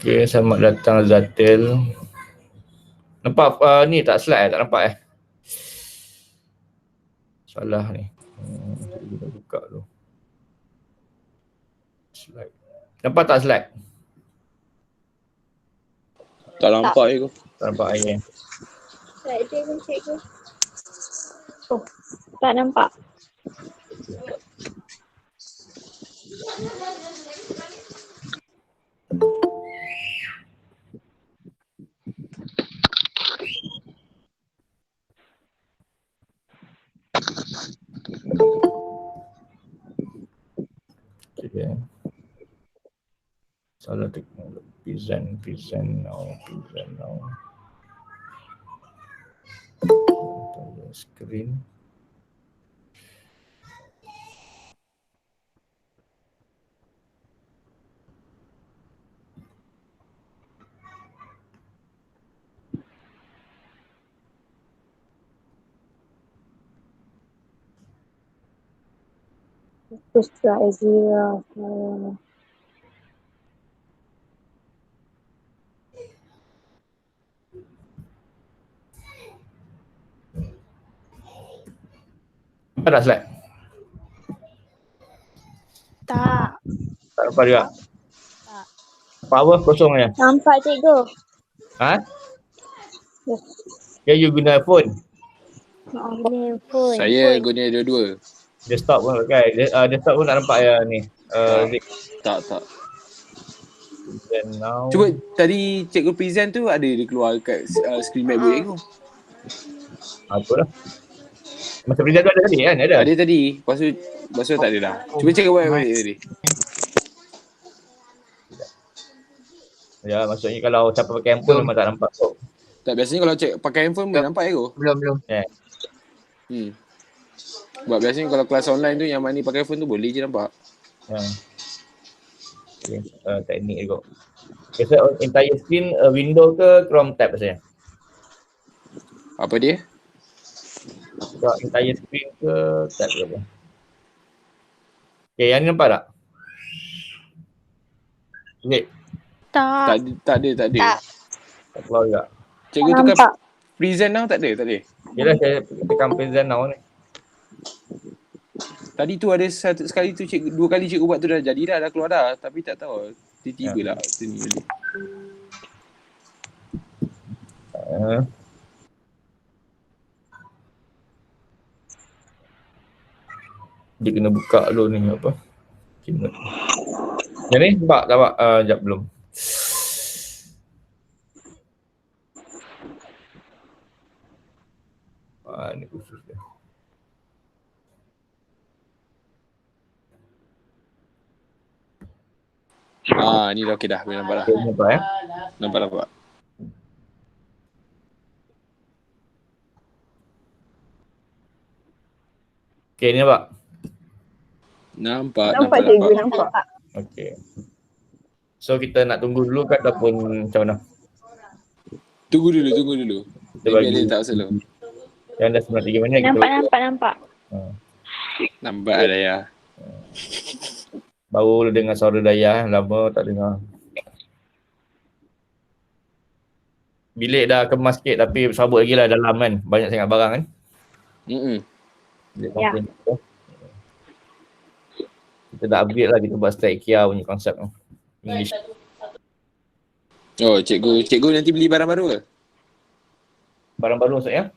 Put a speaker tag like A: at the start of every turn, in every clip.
A: Okay, selamat datang Zatil. Nampak ni tak slide tak nampak Salah ni. Kita buka dulu. Slide. Nampak tak slide?
B: Tak nampak je.
A: Tak nampak air.
C: Slide je pun cikgu. Oh, tak nampak.
A: Okay. Salah teknologi. Present now. Screen.
C: Terus try zero.
A: Nampak tak slide?
C: Tak.
A: Tak nampak juga?
C: Tak.
A: Power kosong je?
C: Nampak cikgu.
A: Ha? Ya, you guna phone?
C: Guna phone.
B: Saya guna dua-dua.
A: Desktop pun pakai. Desktop pun tak nampak ni.
B: Tak.
A: Present now.
B: Cuba tadi cikgu present tu ada dia keluar kat screen MacBook cikgu.
A: Apa lah. Masa present tu ada tadi kan? Ada?
B: Ada tadi. Lepas tu tak ada dah. Cuba cikgu buat balik tadi.
A: Ya, maksudnya kalau siapa pakai handphone memang tak nampak kok.
B: Tak, biasanya kalau pakai handphone boleh nampak cikgu.
D: Belum.
B: Sebab biasanya kalau kelas online tu yang mana pakai phone tu boleh je nampak.
A: Okay. Teknik juga. Okay, so entire screen window ke Chrome tab saya?
B: Apa dia?
A: So, entire screen ke tab ke apa? Okay, yang ni nampak tak? Okay.
C: Tak.
B: Tak ada.
A: Tak keluar juga.
B: Cikgu
C: Tak
B: tukar
C: nampak.
B: present now tak ada.
A: Yelah, saya tekan present now ni.
B: Tadi tu ada satu sekali tu cikgu, dua kali cikgu buat tu dah jadi dah keluar dah. Tapi tak tahu. Tiba-tiba lah sini balik.
A: Dia kena buka dulu ni apa. Keynote. Yang ni nampak tak pak? Sekejap belum. Ni khusus dia.
B: Ni dah okey dah. Boleh nampak dah.
A: Nampak
B: Nampak.
A: Okay, ni nampak?
B: Nampak.
C: Cikgu, nampak.
A: Okay. So kita nak tunggu dulu kan ataupun macam mana?
B: Tunggu dulu.
A: Kita
B: Biar
A: bagi
B: dia tak slow.
A: yang dah 93 minit kita
C: Nampak.
B: Nampak ada ya.
A: baru dengar suara Dayah, lama tak dengar. Bilik dah kemas sikit tapi sabut lagi lah dalam kan. Banyak sangat barang kan. Bilik komplain kita. Kita dah upgrade lah, kita buat Stack IKEA punya konsep tu. English.
B: Oh, cikgu nanti beli barang baru ke?
A: Barang baru maksudnya?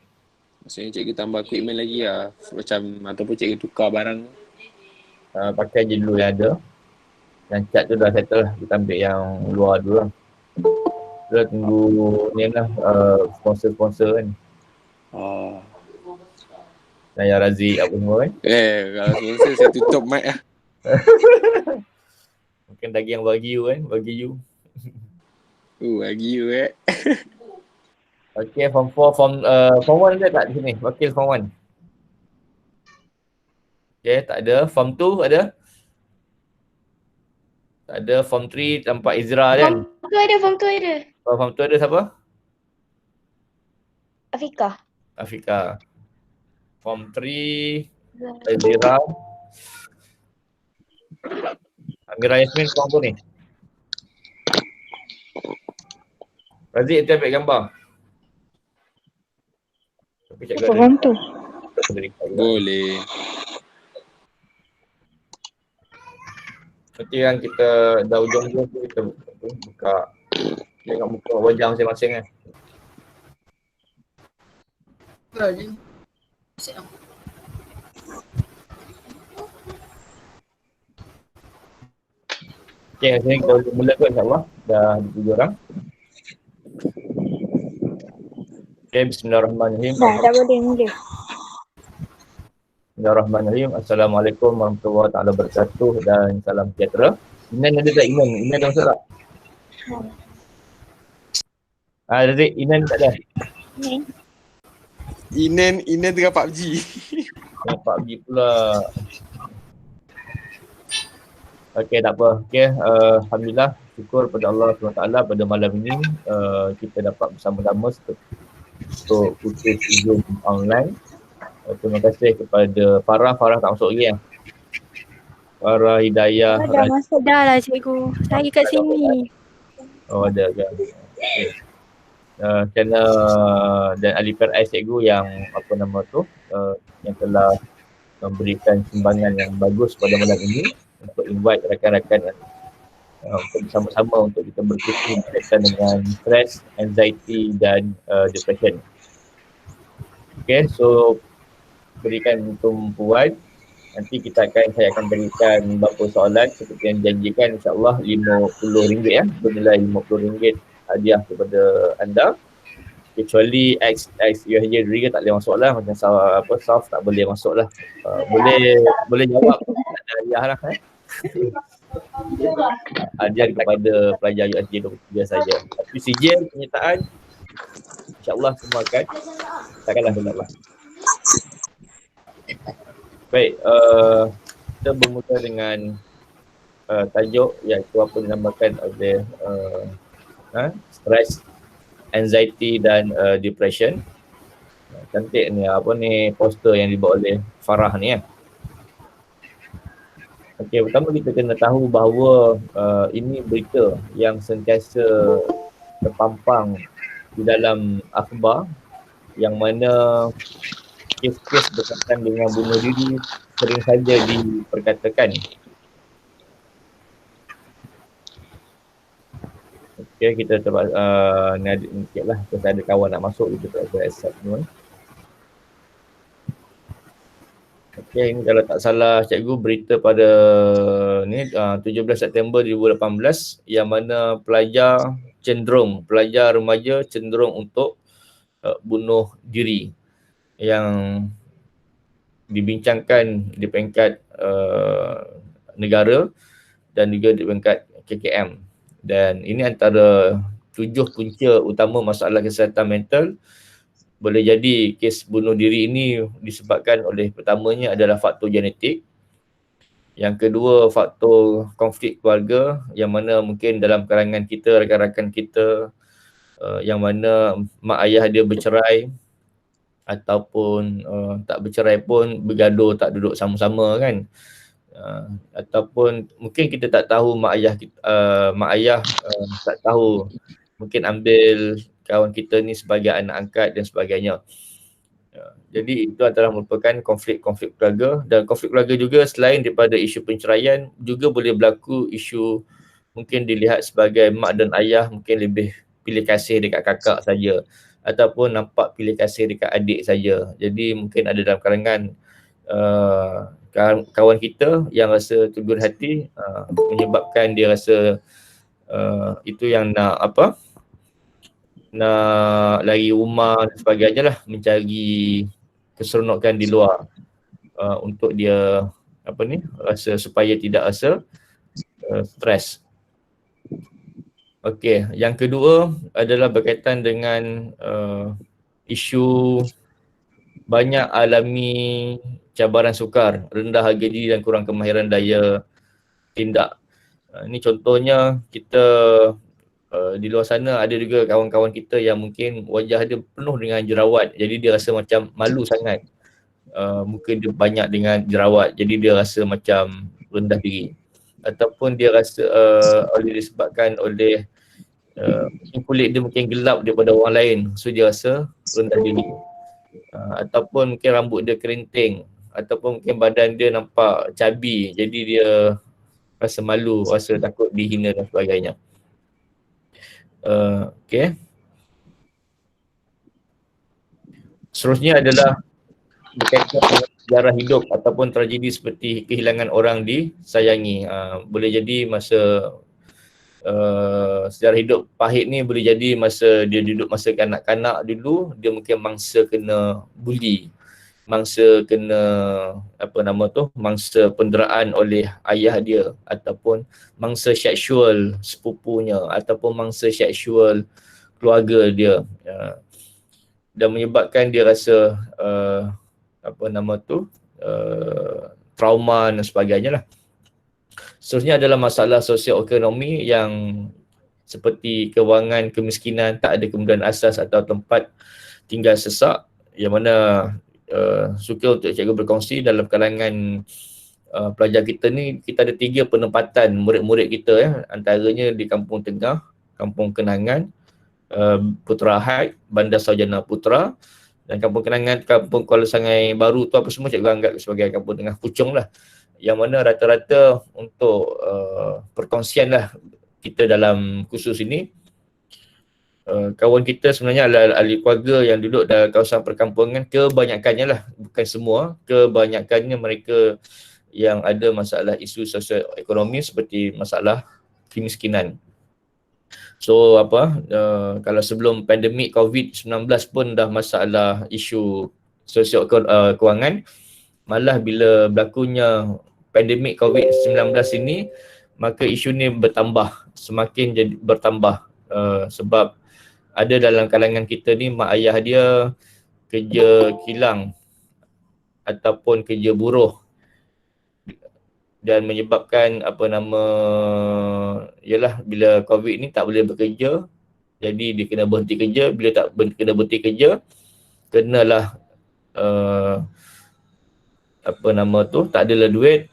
B: Maksudnya cikgu tambah equipment lagi lah. Macam ataupun cikgu tukar barang.
A: Pakai je dulu yang ada. Yang cat tu dah settle lah. Kita ambil yang luar dulu lah. Kita tunggu ni lah, sponsor-sponsor kan. Naya Razik apa semua kan.
B: Kalau sponsor saya tutup mic lah.
A: Mungkin daging Wagyu kan, Wagyu.
B: Wagyu
A: Okay, form 4, form 1 ada tak di sini? Wakil form 1. Okay, tak ada. Form 2 ada? Tak ada. Form 3 nampak Izra kan?
C: Form 2 ada.
A: Form 2 ada siapa?
C: Afika.
A: Form 3 Izra. Amira Yasmin form apa ni? Razik, kita ambil gambar. Tapi cikgu ada.
C: Orang tu.
B: Boleh.
A: Nanti kan kita dah ujung-ujung tu kita buka tengok muka wajah masing-masing kan. Okay, sini kita boleh mulakan insyaAllah. Dah 7 orang. Okay, bismillahirrahmanirrahim.
C: Dah boleh mula.
A: Bismillahirrahmanirrahim. Assalamualaikum warahmatullahi wabarakatuh dan salam sejahtera. Inan ada tak Inan? Inan ada masalah tak? Razik, Inan tak ada?
B: Inan tengah PUBG.
A: Yang PUBG pula. Okey, tak apa. Okey, alhamdulillah, syukur pada Allah SWT pada malam ini kita dapat bersama-sama untuk kursus Zoom online. Terima kasih kepada Farah tak masuk lagi kan? Farah, Hidayah.
C: Dah masuk dah lah cikgu. Saya kat sini.
A: Oh, ada kan. Okay. Channel dan Alifar Ais cikgu yang apa nama tu yang telah memberikan sumbangan yang bagus pada malam ini untuk invite rakan-rakan untuk bersama-sama untuk kita berkongsi berkaitan dengan stress, anxiety dan depression. Okay, so berikan tumpuan. Nanti saya akan berikan beberapa soalan seperti yang dijanjikan, insyaAllah RM50 ya, bernilai RM50 hadiah kepada anda. Kecuali USJ tak boleh masuk lah, macam South tak boleh masuk lah. Boleh jawab, tak ada hadiah lah hadiah kepada pelajar USJ 23 saja. Tapi sijil penyertaan insyaAllah semua akan takkanlah benar. Baik, kita bermula dengan tajuk iaitu apa dinamakan oleh stress, anxiety dan depression. Cantik ni, poster yang dibuat oleh Farah ni ya. Okey, pertama kita kena tahu bahawa ini berita yang sentiasa terpampang di dalam akhbar yang mana kes-kes berkaitan dengan bunuh diri sering saja diperkatakan. Okay, kita ni ada sikit lah, kita ada kawan nak masuk, kita tak ada accept semua. Okay, ini kalau tak salah cikgu berita pada ni 17 September 2018 yang mana pelajar remaja cenderung untuk bunuh diri yang dibincangkan di peringkat negara dan juga di peringkat KKM. Dan ini antara 7 punca utama masalah kesihatan mental. Boleh jadi kes bunuh diri ini disebabkan oleh pertamanya adalah faktor genetik. Yang kedua, faktor konflik keluarga yang mana mungkin dalam kalangan kita, rakan-rakan kita yang mana mak ayah dia bercerai ataupun tak bercerai pun bergaduh, tak duduk sama-sama kan. Ataupun mungkin kita tak tahu mak ayah tak tahu, mungkin ambil kawan kita ni sebagai anak angkat dan sebagainya. Jadi itu adalah merupakan konflik keluarga, dan konflik keluarga juga selain daripada isu penceraian juga boleh berlaku isu mungkin dilihat sebagai mak dan ayah mungkin lebih pilih kasih dekat kakak saja ataupun nampak pilih kasih dekat adik saja. Jadi mungkin ada dalam kalangan kawan kita yang rasa tegur hati menyebabkan dia rasa itu yang nak lari rumah dan sebagainya lah, mencari keseronokan di luar untuk dia rasa supaya tidak rasa stres. Okey, yang kedua adalah berkaitan dengan isu banyak alami cabaran sukar, rendah harga diri dan kurang kemahiran daya tindak. Ini contohnya kita di luar sana ada juga kawan-kawan kita yang mungkin wajah dia penuh dengan jerawat, jadi dia rasa macam malu sangat. Muka dia banyak dengan jerawat, jadi dia rasa macam rendah diri. Ataupun dia rasa disebabkan oleh kulit dia mungkin gelap daripada orang lain, so dia rasa rendah diri. Ataupun mungkin rambut dia kerinting, ataupun mungkin badan dia nampak cabi, jadi dia rasa malu, rasa takut dihina dan sebagainya. Okay. Seterusnya adalah berkaitan dengan sejarah hidup ataupun tragedi seperti kehilangan orang disayangi. Boleh jadi masa sejarah hidup pahit ni boleh jadi masa dia duduk masa kanak-kanak dulu, dia mungkin mangsa kena bully, mangsa kena mangsa penderaan oleh ayah dia, ataupun mangsa seksual sepupunya, ataupun mangsa seksual keluarga dia, dan menyebabkan dia rasa trauma dan sebagainya lah. Seterusnya adalah masalah sosioekonomi yang seperti kewangan, kemiskinan, tak ada kemudahan asas atau tempat tinggal sesak, yang mana suka untuk cikgu berkongsi dalam kalangan pelajar kita ni, kita ada 3 penempatan murid-murid kita antaranya di Kampung Tengah, Kampung Kenangan, Putra Ahad, Bandar Sarjana Putra, dan Kampung Kenangan, Kampung Kuala Sangai Baru tu apa semua cikgu anggap sebagai Kampung Tengah Puchong lah, yang mana rata-rata untuk perkongsian lah kita dalam kursus ini, kawan kita sebenarnya adalah ahli keluarga yang duduk dalam kawasan perkampungan, kebanyakannya lah, bukan semua, kebanyakannya mereka yang ada masalah isu sosioekonomi seperti masalah kemiskinan. So kalau sebelum pandemik COVID-19 pun dah masalah isu kewangan, malah bila berlakunya pandemik COVID-19 ini, maka isu ni semakin jadi bertambah, sebab ada dalam kalangan kita ni mak ayah dia kerja kilang ataupun kerja buruh, dan menyebabkan bila COVID ni tak boleh bekerja, jadi dia kena berhenti kerja. Bila kena berhenti kerja, kenalah tak adalah duit,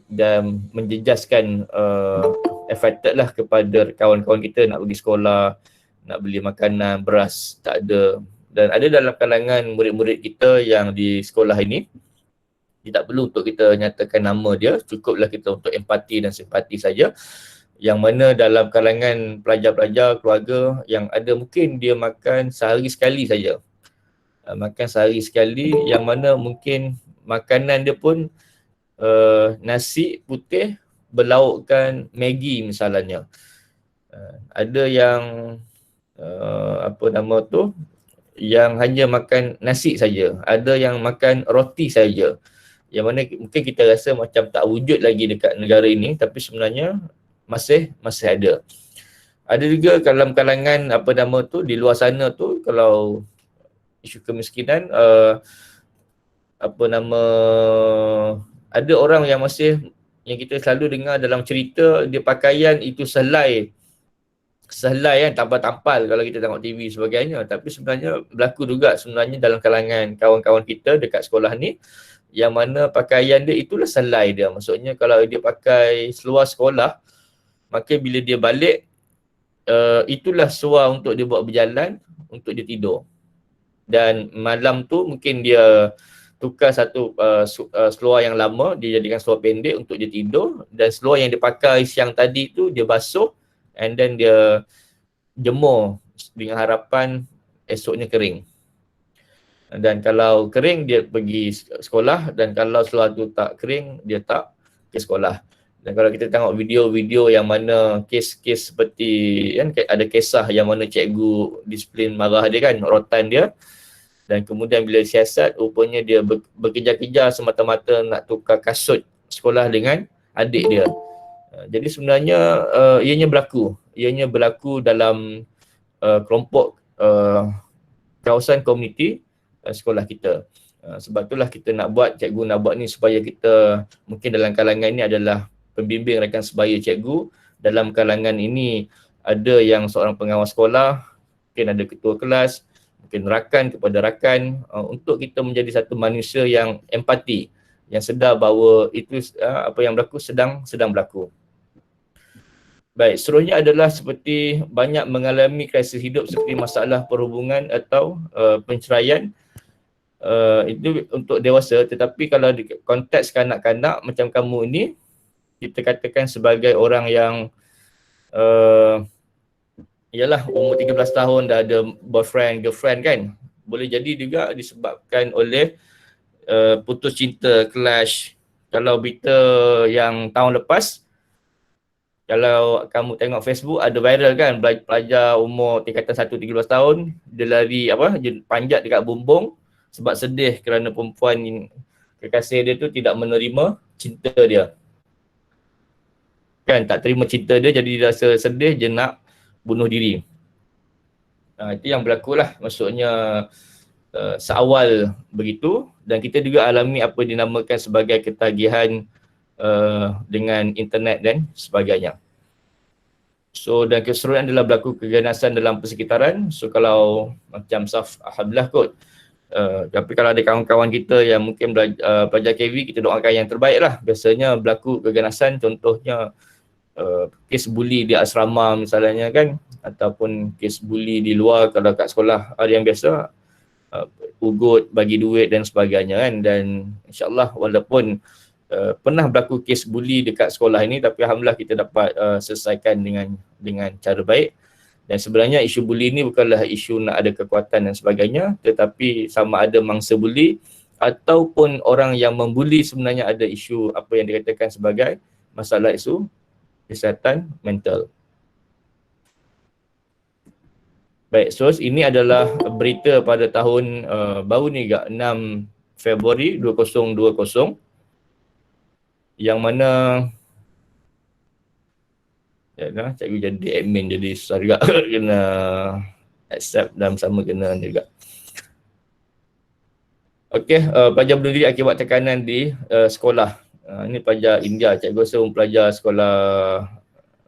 A: dan menjejaskan affected lah kepada kawan-kawan kita nak pergi sekolah, nak beli makanan, beras tak ada. Dan ada dalam kalangan murid-murid kita yang di sekolah ini, dia tak perlu untuk kita nyatakan nama dia, cukuplah kita untuk empati dan simpati saja, yang mana dalam kalangan pelajar-pelajar keluarga yang ada mungkin dia makan sehari sekali saja, yang mana mungkin makanan dia pun nasi putih berlaukkan Maggi misalnya. Ada yang yang hanya makan nasi saja, ada yang makan roti saja, yang mana mungkin kita rasa macam tak wujud lagi dekat negara ini, tapi sebenarnya masih ada. Ada juga dalam kalangan di luar sana tu, kalau isu kemiskinan, ada orang yang kita selalu dengar dalam cerita, dia pakaian itu sehelai kan, tampal-tampal kalau kita tengok TV sebagainya, tapi sebenarnya berlaku juga sebenarnya dalam kalangan kawan-kawan kita dekat sekolah ni, yang mana pakaian dia itulah selai dia. Maksudnya kalau dia pakai seluar sekolah, maka bila dia balik, itulah seluar untuk dia buat berjalan, untuk dia tidur. Dan malam tu mungkin dia tukar satu seluar yang lama, dia jadikan seluar pendek untuk dia tidur, dan seluar yang dia pakai siang tadi tu dia basuh, and then dia jemur dengan harapan esoknya kering. Dan kalau kering dia pergi sekolah, dan kalau seluar tu tak kering dia tak ke sekolah. Dan kalau kita tengok video-video yang mana kes-kes seperti kan, ada kisah yang mana cikgu disiplin marah dia kan, rotan dia, dan kemudian bila siasat rupanya dia berkejar-kejar semata-mata nak tukar kasut sekolah dengan adik dia. Jadi sebenarnya ianya berlaku dalam kelompok kawasan komuniti sekolah kita. Sebab itulah kita cikgu nak buat ni supaya kita, mungkin dalam kalangan ini adalah pembimbing rakan sebaya cikgu, dalam kalangan ini ada yang seorang pengawas sekolah, mungkin ada ketua kelas, mungkin rakan kepada rakan, untuk kita menjadi satu manusia yang empati, yang sedar bahawa itu apa yang berlaku sedang berlaku. Baik, seterusnya adalah seperti banyak mengalami krisis hidup seperti masalah perhubungan atau penceraian. Itu untuk dewasa, tetapi kalau di konteks kanak-kanak macam kamu ini, kita katakan sebagai orang yang ialah umur 13 tahun dah ada boyfriend, girlfriend kan. Boleh jadi juga disebabkan oleh putus cinta, clash. Kalau berita yang tahun lepas, kalau kamu tengok Facebook ada viral kan, pelajar umur tingkatan 1 13 tahun dia lari dia panjat dekat bumbung sebab sedih kerana perempuan kekasih dia tu tidak menerima cinta dia. Kan tak terima cinta dia, jadi dia rasa sedih, dia nak bunuh diri. Itu yang berlaku lah, maksudnya seawal begitu, dan kita juga alami apa dinamakan sebagai ketagihan dengan internet dan sebagainya. So, dan keseluruhan adalah berlaku keganasan dalam persekitaran. So, kalau macam Saf, alhamdulillah kot. Tapi kalau ada kawan-kawan kita yang mungkin pelajar KV, kita doakan yang terbaik lah. Biasanya berlaku keganasan, contohnya kes bully di asrama misalnya kan, ataupun kes bully di luar kalau kat sekolah ada yang biasa, ugut, bagi duit dan sebagainya kan. Dan insyaAllah walaupun pernah berlaku kes bully dekat sekolah ini, tapi alhamdulillah kita dapat selesaikan dengan cara baik. Dan sebenarnya isu bully ni bukanlah isu nak ada kekuatan dan sebagainya, tetapi sama ada mangsa bully ataupun orang yang membuli sebenarnya ada isu apa yang dikatakan sebagai masalah isu kesihatan mental. Baik, so ini adalah berita pada tahun baru ni 6 Februari 2020, yang mana cikgu jadi admin jadi susah juga kena accept dan sama kena juga. Okey, pelajar bunuh diri akibat tekanan di sekolah. Ini pelajar India, cikgu rasa pelajar sekolah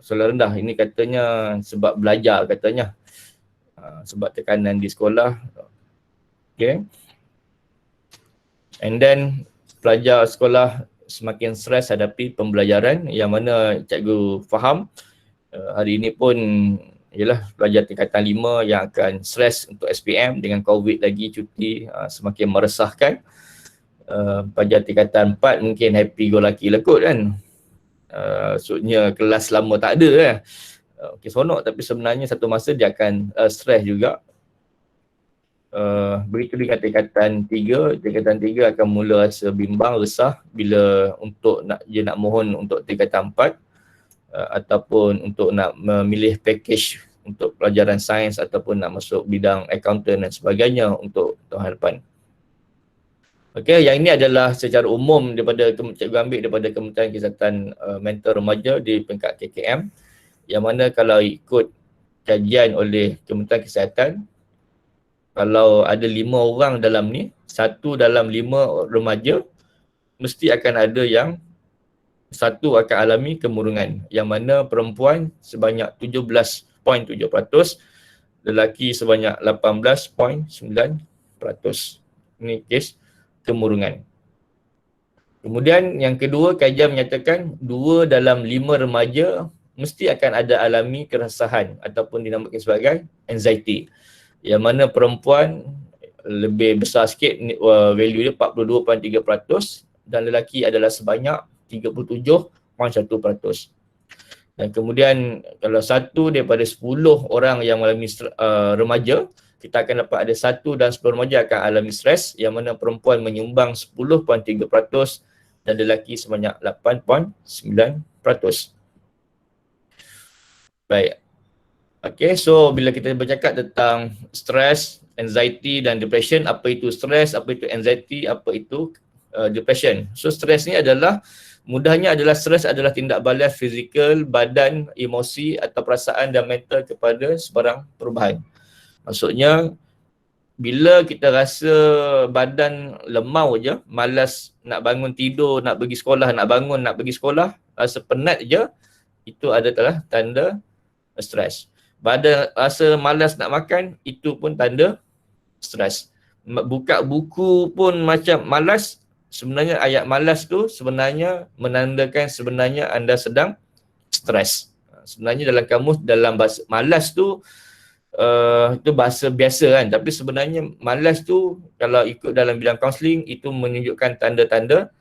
A: rendah. Ini katanya sebab belajar katanya. Sebab tekanan di sekolah. Okay. And then pelajar sekolah semakin stres hadapi pembelajaran, yang mana cikgu faham hari ini pun ialah pelajar tingkatan 5 yang akan stres untuk SPM dengan COVID lagi, cuti semakin meresahkan. Pelajar tingkatan 4 mungkin happy go lucky lah kot kan. Maksudnya kelas lama tak ada lah. Okay, sonok, tapi sebenarnya satu masa dia akan stres juga. Begitu dengan tingkatan 3 akan mula rasa bimbang, resah bila dia nak mohon untuk tingkatan 4 ataupun untuk nak memilih package untuk pelajaran sains ataupun nak masuk bidang accountant dan sebagainya untuk tahun depan. Okey, yang ini adalah secara umum daripada cikgu ambil daripada Kementerian Kesihatan Mental Remaja di peringkat KKM, yang mana kalau ikut kajian oleh Kementerian Kesihatan, kalau ada 5 orang dalam ni, 1 dalam 5 remaja mesti akan ada yang 1 akan alami kemurungan, yang mana perempuan sebanyak 17.7%, lelaki sebanyak 18.9%. Ini kes kemurungan. Kemudian yang kedua, kajian menyatakan 2 dalam 5 remaja mesti akan ada alami keresahan ataupun dinamakan sebagai anxiety, yang mana perempuan lebih besar sikit, value dia 42.3%, dan lelaki adalah sebanyak 37.1%. Dan kemudian kalau 1 daripada 10 orang yang mengalami remaja, kita akan dapat ada 1 dan 10 remaja akan alami stres, yang mana perempuan menyumbang 10.3% dan lelaki sebanyak 8.9%. Baik. Okay, so bila kita bercakap tentang stres, anxiety dan depression, apa itu stres, apa itu anxiety, apa itu depression. So stres ni adalah, mudahnya adalah stres adalah tindak balas fizikal, badan, emosi atau perasaan dan mental kepada sebarang perubahan. Maksudnya bila kita rasa badan lemau je, malas nak bangun tidur, nak pergi sekolah, nak bangun, nak pergi sekolah, rasa penat je, itu adalah tanda stres. Badan rasa malas nak makan, itu pun tanda stres. Buka buku pun macam malas, sebenarnya ayat malas tu sebenarnya menandakan sebenarnya anda sedang stres. sebenarnya dalam kamus, dalam bahasa malas tu itu bahasa biasa kan, tapi sebenarnya malas tu kalau ikut dalam bidang kaunseling itu menunjukkan tanda-tanda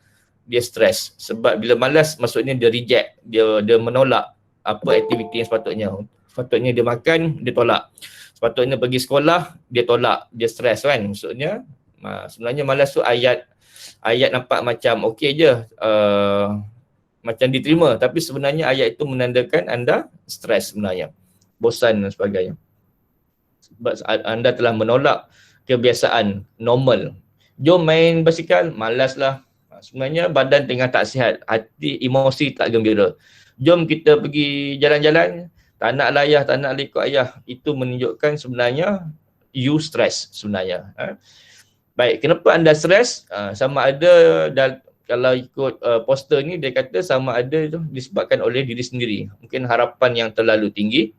A: dia stres. Sebab bila malas maksudnya dia reject, dia menolak apa aktiviti yang sepatutnya dia makan, dia tolak. Sepatutnya pergi sekolah, dia tolak, dia stres kan. Maksudnya sebenarnya malas tu ayat nampak macam okey je, macam diterima, tapi sebenarnya ayat itu menandakan anda stres sebenarnya, bosan dan sebagainya. Sebab anda telah menolak kebiasaan normal. Jom main basikal, malaslah. Sebenarnya badan tengah tak sihat, hati, emosi tak gembira. Jom kita pergi jalan-jalan, tak nak layan, tak nak ikut ayah. Itu menunjukkan sebenarnya you stress sebenarnya. Baik, kenapa anda stres? Sama ada kalau ikut poster ni dia kata sama ada itu disebabkan oleh diri sendiri. Mungkin harapan yang terlalu tinggi.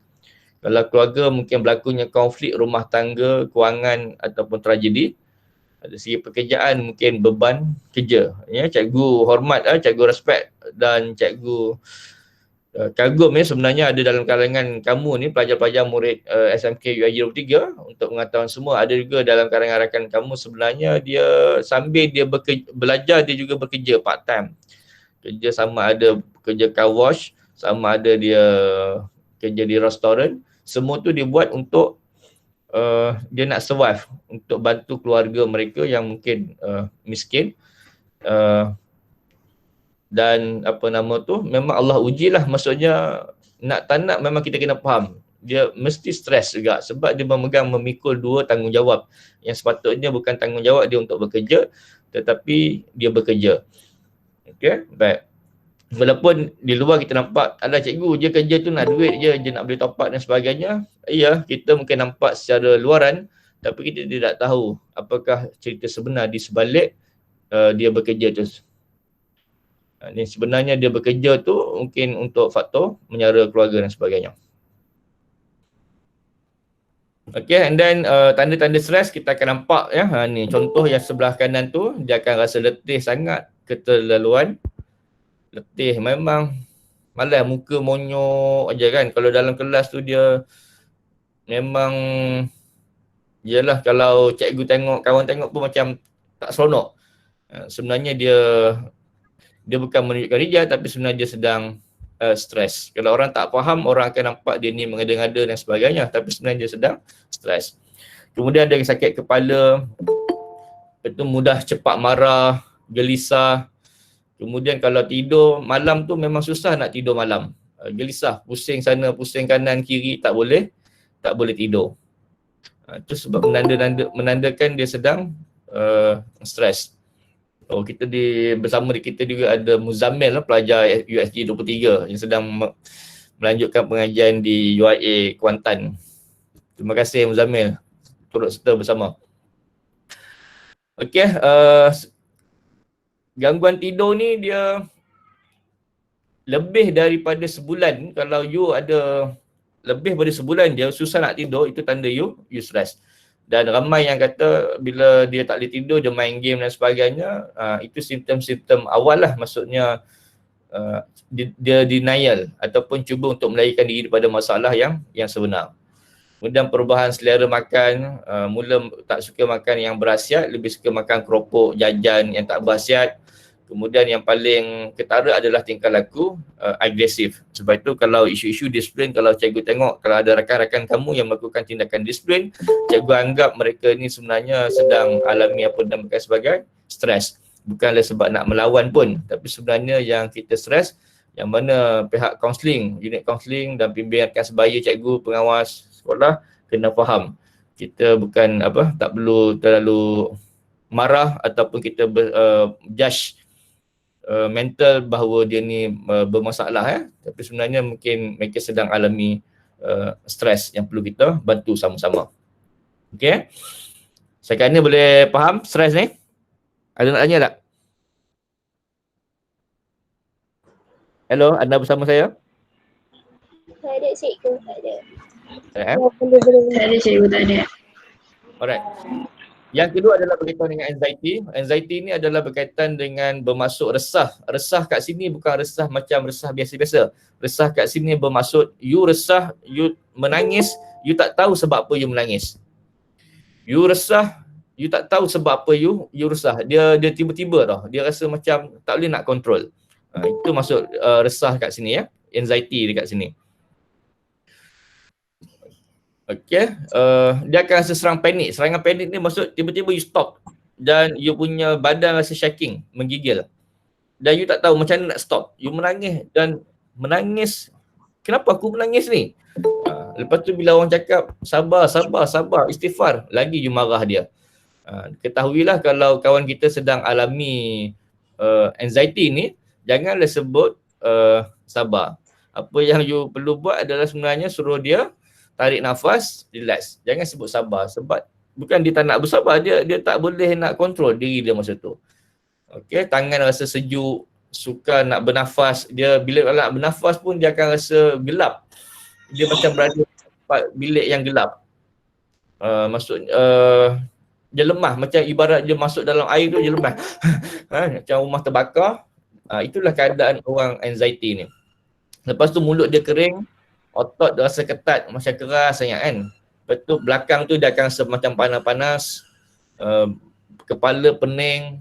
A: Kalau keluarga mungkin berlakunya konflik rumah tangga, kewangan ataupun tragedi. Dari segi pekerjaan mungkin beban kerja. Ya, cikgu hormat, cikgu respect dan cikgu kagum sebenarnya ada dalam kalangan kamu ni, pelajar-pelajar murid SMK UIG 23, untuk pengetahuan semua, ada juga dalam kalangan rakan kamu sebenarnya dia sambil dia belajar dia juga bekerja part time. Kerja sama ada kerja car wash, sama ada dia kerja di restoran, semua tu dia buat untuk dia nak survive, untuk bantu keluarga mereka yang mungkin miskin, dan apa nama tu, memang Allah ujilah. Maksudnya nak tak nak memang kita kena faham dia mesti stres juga, sebab dia memikul dua tanggungjawab yang sepatutnya bukan tanggungjawab dia untuk bekerja, tetapi dia bekerja. Okey, baik. Walaupun di luar kita nampak, alah cikgu je kerja tu nak duit je, nak beli top up dan sebagainya. Ya, kita mungkin nampak secara luaran, tapi kita tidak tahu apakah cerita sebenar di sebalik dia bekerja tu. Ni sebenarnya dia bekerja tu mungkin untuk faktor menyara keluarga dan sebagainya. Okay, and then tanda-tanda stres kita akan nampak ya. Ni contoh yang sebelah kanan tu, dia akan rasa letih sangat, keterlaluan. Letih memang, malas, muka monyok aja kan. Kalau dalam kelas tu dia memang, yalah, kalau cikgu tengok, kawan tengok pun macam tak seronok. Sebenarnya dia bukan menunjukkan rijal, tapi sebenarnya dia sedang stres. Kalau orang tak faham, orang akan nampak dia ni mengada-ngada dan sebagainya, tapi sebenarnya dia sedang stres. Kemudian ada sakit kepala, itu mudah cepat marah, gelisah. Kemudian kalau tidur malam tu memang susah nak tidur malam. Gelisah, pusing sana, pusing kanan, kiri, tak boleh tidur. Itu sebab menandakan dia sedang stres. Kita bersama kita juga ada Muzammil, pelajar USG 23 yang sedang melanjutkan pengajian di UIA Kuantan. Terima kasih Muzammil turut serta bersama. Okey, gangguan tidur ni dia lebih daripada sebulan. Kalau you ada lebih daripada sebulan dia susah nak tidur, itu tanda you stress. Dan ramai yang kata bila dia tak boleh tidur, dia main game dan sebagainya, itu simptom-simptom awal lah. Maksudnya dia denial ataupun cuba untuk melarikan diri daripada masalah yang sebenar. Kemudian perubahan selera makan, mula tak suka makan yang berkhasiat, lebih suka makan keropok, jajan yang tak berkhasiat. Kemudian yang paling ketara adalah tingkah laku agresif. Sebab itu kalau isu-isu disiplin, kalau cikgu tengok, kalau ada rakan-rakan kamu yang melakukan tindakan disiplin, cikgu anggap mereka ni sebenarnya sedang alami apa dinamakan sebagai stres. Bukanlah sebab nak melawan pun, tapi sebenarnya yang kita stres, yang mana pihak kaunseling, unit kaunseling dan pimpinan sebaya, cikgu, pengawas sekolah kena faham. Kita bukan tak perlu terlalu marah ataupun kita judge mental bahawa dia ni bermasalah, tapi sebenarnya mungkin mereka sedang alami stres yang perlu kita bantu sama-sama. Okey. Sekarang ni boleh faham stres ni? Ada nak tanya tak? Hello, anda bersama saya?
C: Tak ada cikgu, tak ada.
A: Tak ada,
C: Boleh.
D: Tak ada cikgu, tak ada.
A: Alright. Yang kedua adalah berkaitan dengan anxiety. Anxiety ni adalah berkaitan dengan bermaksud resah. Resah kat sini bukan resah macam resah biasa-biasa. Resah kat sini bermaksud you resah, you menangis, you tak tahu sebab apa you menangis. You resah, you tak tahu sebab apa you resah. Dia tiba-tiba tau. Dia rasa macam tak boleh nak control. Itu maksud resah kat sini ya. Anxiety dekat sini. Okay, dia akan rasa serang panik. Serangan panik ni maksud tiba-tiba you stop dan you punya badan rasa shaking, menggigil. Dan you tak tahu macam mana nak stop. You menangis dan menangis. Kenapa aku menangis ni? Lepas tu bila orang cakap sabar, istighfar, lagi you marah dia. Ketahuilah kalau kawan kita sedang alami anxiety ni, janganlah sebut sabar. Apa yang you perlu buat adalah sebenarnya suruh dia tarik nafas, relax. Jangan sebut sabar sebab bukan dia tak nak bersabar, dia tak boleh nak kontrol diri dia masa tu. Okey, tangan rasa sejuk, suka nak bernafas. Dia bila nak bernafas pun dia akan rasa gelap. Dia macam berada tempat bilik yang gelap. Dia lemah, macam ibarat dia masuk dalam air tu dia lemah. Macam rumah terbakar. Itulah keadaan orang anxiety ni. Lepas tu mulut dia kering, otot dia rasa ketat, macam keras sangat kan. Lepas tu belakang tu dia akan rasa macam panas-panas, kepala pening,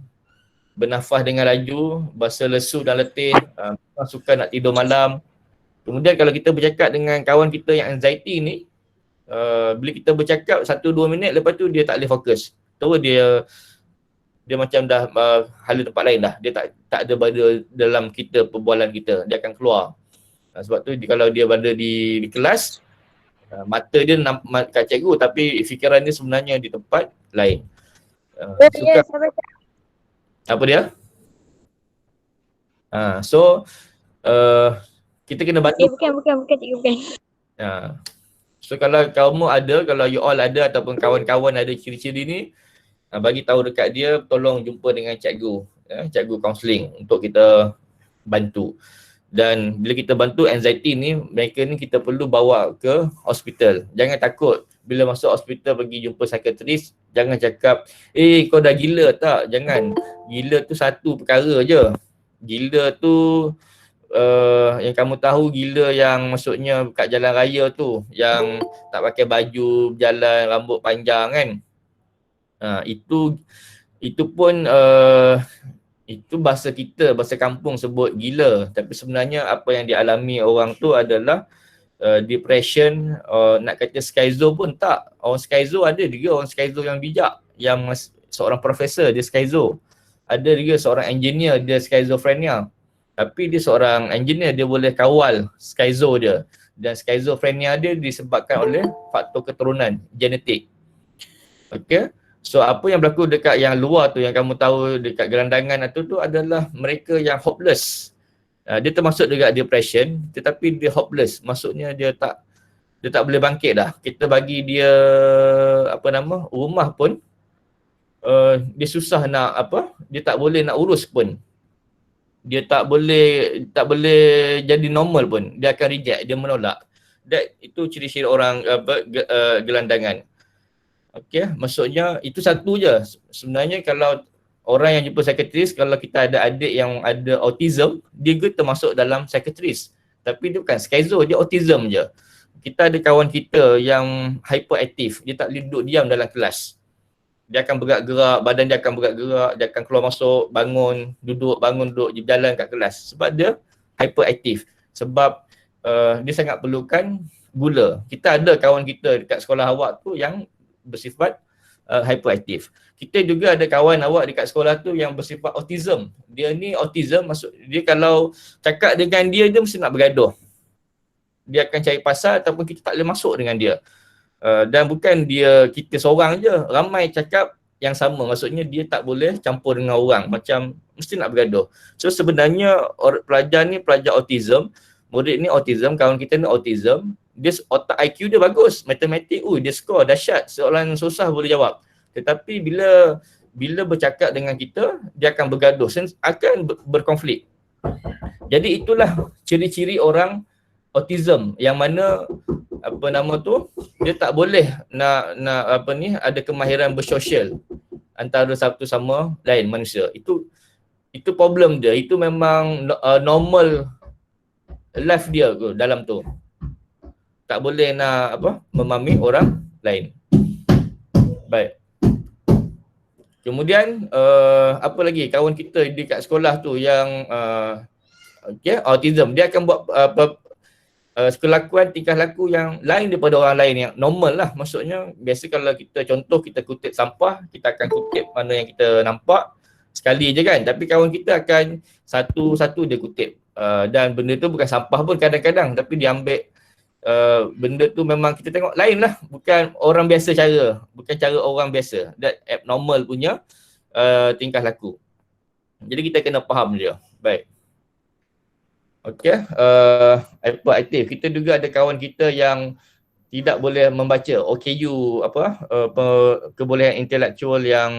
A: bernafas dengan laju, berasa lesu dan letih, suka nak tidur malam. Kemudian kalau kita bercakap dengan kawan kita yang anxiety ni, bila kita bercakap 1-2 minit, lepas tu dia tak boleh fokus. Terus dia macam dah hala tempat lain dah. Dia tak ada berada dalam kita, perbualan kita. Dia akan keluar. Sebab tu kalau dia berada di kelas, mata dia nampak kat cikgu tapi fikiran dia sebenarnya di tempat lain. Suka, apa dia? So kita kena bantu.
C: Bukan cikgu bukan.
A: So kalau kalau you all ada ataupun kawan-kawan ada ciri-ciri ni, bagi tahu dekat dia, tolong jumpa dengan cikgu, cikgu kaunseling untuk kita bantu. Dan bila kita bantu anxiety ni, mereka ni kita perlu bawa ke hospital. Jangan takut bila masuk hospital pergi jumpa psikiatris, jangan cakap, kau dah gila tak? Jangan. Gila tu satu perkara je. Gila tu yang kamu tahu gila yang maksudnya kat jalan raya tu, yang tak pakai baju, berjalan, rambut panjang kan. Itu pun itu bahasa kita, bahasa kampung sebut gila. Tapi sebenarnya apa yang dialami orang tu adalah depression, nak kata schizo pun tak. Orang schizo ada juga orang schizo yang bijak, yang seorang profesor dia schizo. Ada juga seorang engineer dia schizophrenia. Tapi dia seorang engineer, dia boleh kawal schizo dia. Dan schizophrenia dia disebabkan oleh faktor keturunan, genetik. Okay. So apa yang berlaku dekat yang luar tu, yang kamu tahu dekat gelandangan tu adalah mereka yang hopeless. Dia termasuk juga depression, tetapi dia hopeless. Maksudnya dia tak boleh bangkit dah. Kita bagi dia rumah pun, dia susah nak dia tak boleh nak urus pun. Dia tak boleh jadi normal pun. Dia akan reject, dia menolak. Itu ciri-ciri orang gelandangan. Okey, maksudnya itu satu je. Sebenarnya kalau orang yang jumpa psikiatris, kalau kita ada adik yang ada autism, dia juga termasuk dalam psikiatris. Tapi dia bukan schizo, dia autism je. Kita ada kawan kita yang hyperaktif, dia tak boleh duduk diam dalam kelas. Dia akan bergerak-gerak, badan dia akan bergerak-gerak, dia akan keluar masuk, bangun, duduk, dia jalan kat kelas. Sebab dia hyperaktif. Sebab dia sangat perlukan gula. Kita ada kawan kita dekat sekolah awak tu yang bersifat hyperaktif. Kita juga ada kawan awak dekat sekolah tu yang bersifat autism. Dia ni autism, maksud dia kalau cakap dengan dia mesti nak bergaduh. Dia akan cari pasal ataupun kita tak boleh masuk dengan dia. Dan bukan kita seorang je, ramai cakap yang sama. Maksudnya dia tak boleh campur dengan orang, macam mesti nak bergaduh. So sebenarnya pelajar ni pelajar autism, murid ni autism, kawan kita ni autism. Dia otak IQ dia bagus, matematik dia skor dahsyat, soalan susah boleh jawab. Tetapi bila bercakap dengan kita, dia akan bergaduh, akan berkonflik. Jadi itulah ciri-ciri orang autism yang mana apa nama tu, dia tak boleh nak ada kemahiran bersosial antara satu sama lain manusia. Itu problem dia. Itu memang normal life dia ke dalam tu. Tak boleh nak memahami orang lain. Baik. Kemudian apa lagi kawan kita dekat sekolah tu yang autism, dia akan buat kelakuan tingkah laku yang lain daripada orang lain yang normal lah. Maksudnya biasa kalau kita kita kutip sampah, kita akan kutip mana yang kita nampak sekali je kan. Tapi kawan kita akan satu-satu dia kutip. Dan benda tu bukan sampah pun kadang-kadang, tapi dia ambil benda tu memang kita tengok lain lah. Bukan orang biasa bukan cara orang biasa. That abnormal punya tingkah laku. Jadi kita kena faham dia. Baik. Okey, hyperactive. Kita juga ada kawan kita yang tidak boleh membaca, OKU kebolehan intelektual yang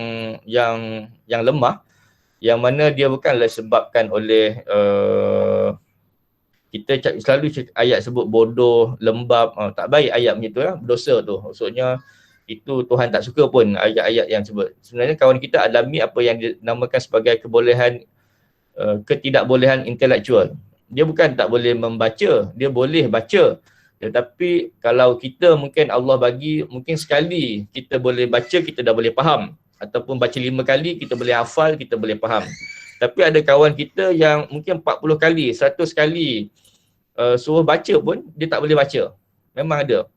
A: lemah, yang mana dia bukanlah sebabkan oleh kita selalu ayat sebut bodoh, lembab, tak baik ayat macam tu lah, dosa tu. Maksudnya itu Tuhan tak suka pun ayat-ayat yang sebut. Sebenarnya kawan kita alami apa yang dinamakan sebagai kebolehan ketidakbolehan intelektual. Dia bukan tak boleh membaca, dia boleh baca. Tetapi kalau kita mungkin Allah bagi, mungkin sekali kita boleh baca, kita dah boleh faham. Ataupun baca 5 kali, kita boleh hafal, kita boleh faham. Tapi ada kawan kita yang mungkin 40 kali, 100 kali suruh baca pun, dia tak boleh baca. Memang ada.